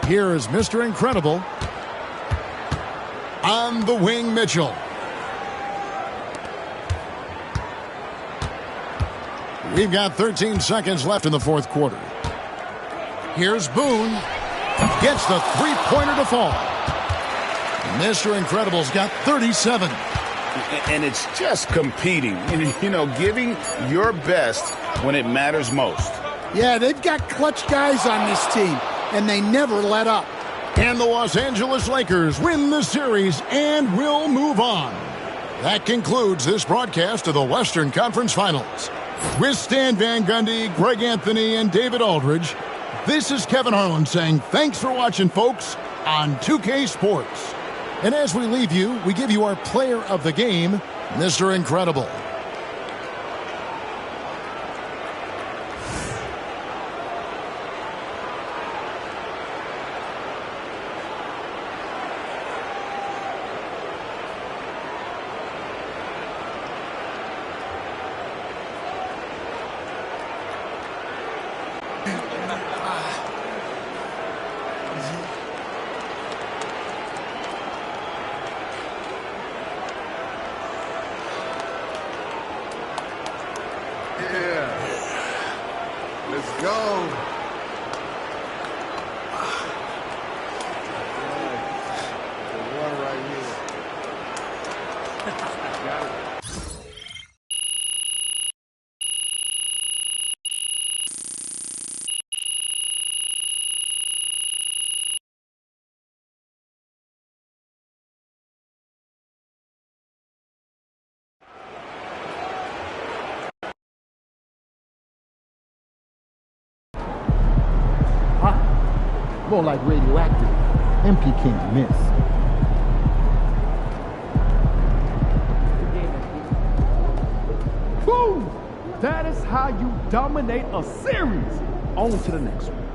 Here is Mr. Incredible. On the wing, Mitchell. We've got 13 seconds left in the fourth quarter. Here's Boone. Gets the three-pointer to fall. Mr. Incredible's got 37. And it's just competing, you know, giving your best when it matters most. Yeah, they've got clutch guys on this team, and they never let up. And the Los Angeles Lakers win the series and will move on. That concludes this broadcast of the Western Conference Finals. With Stan Van Gundy, Greg Anthony, and David Aldridge, this is Kevin Harlan saying thanks for watching, folks, on 2K Sports. And as we leave you, we give you our player of the game, Mr. Incredible. Let's go. The one right here. Got it. More like radioactive. MP can't miss. Boom! That is how you dominate a series. On to the next one.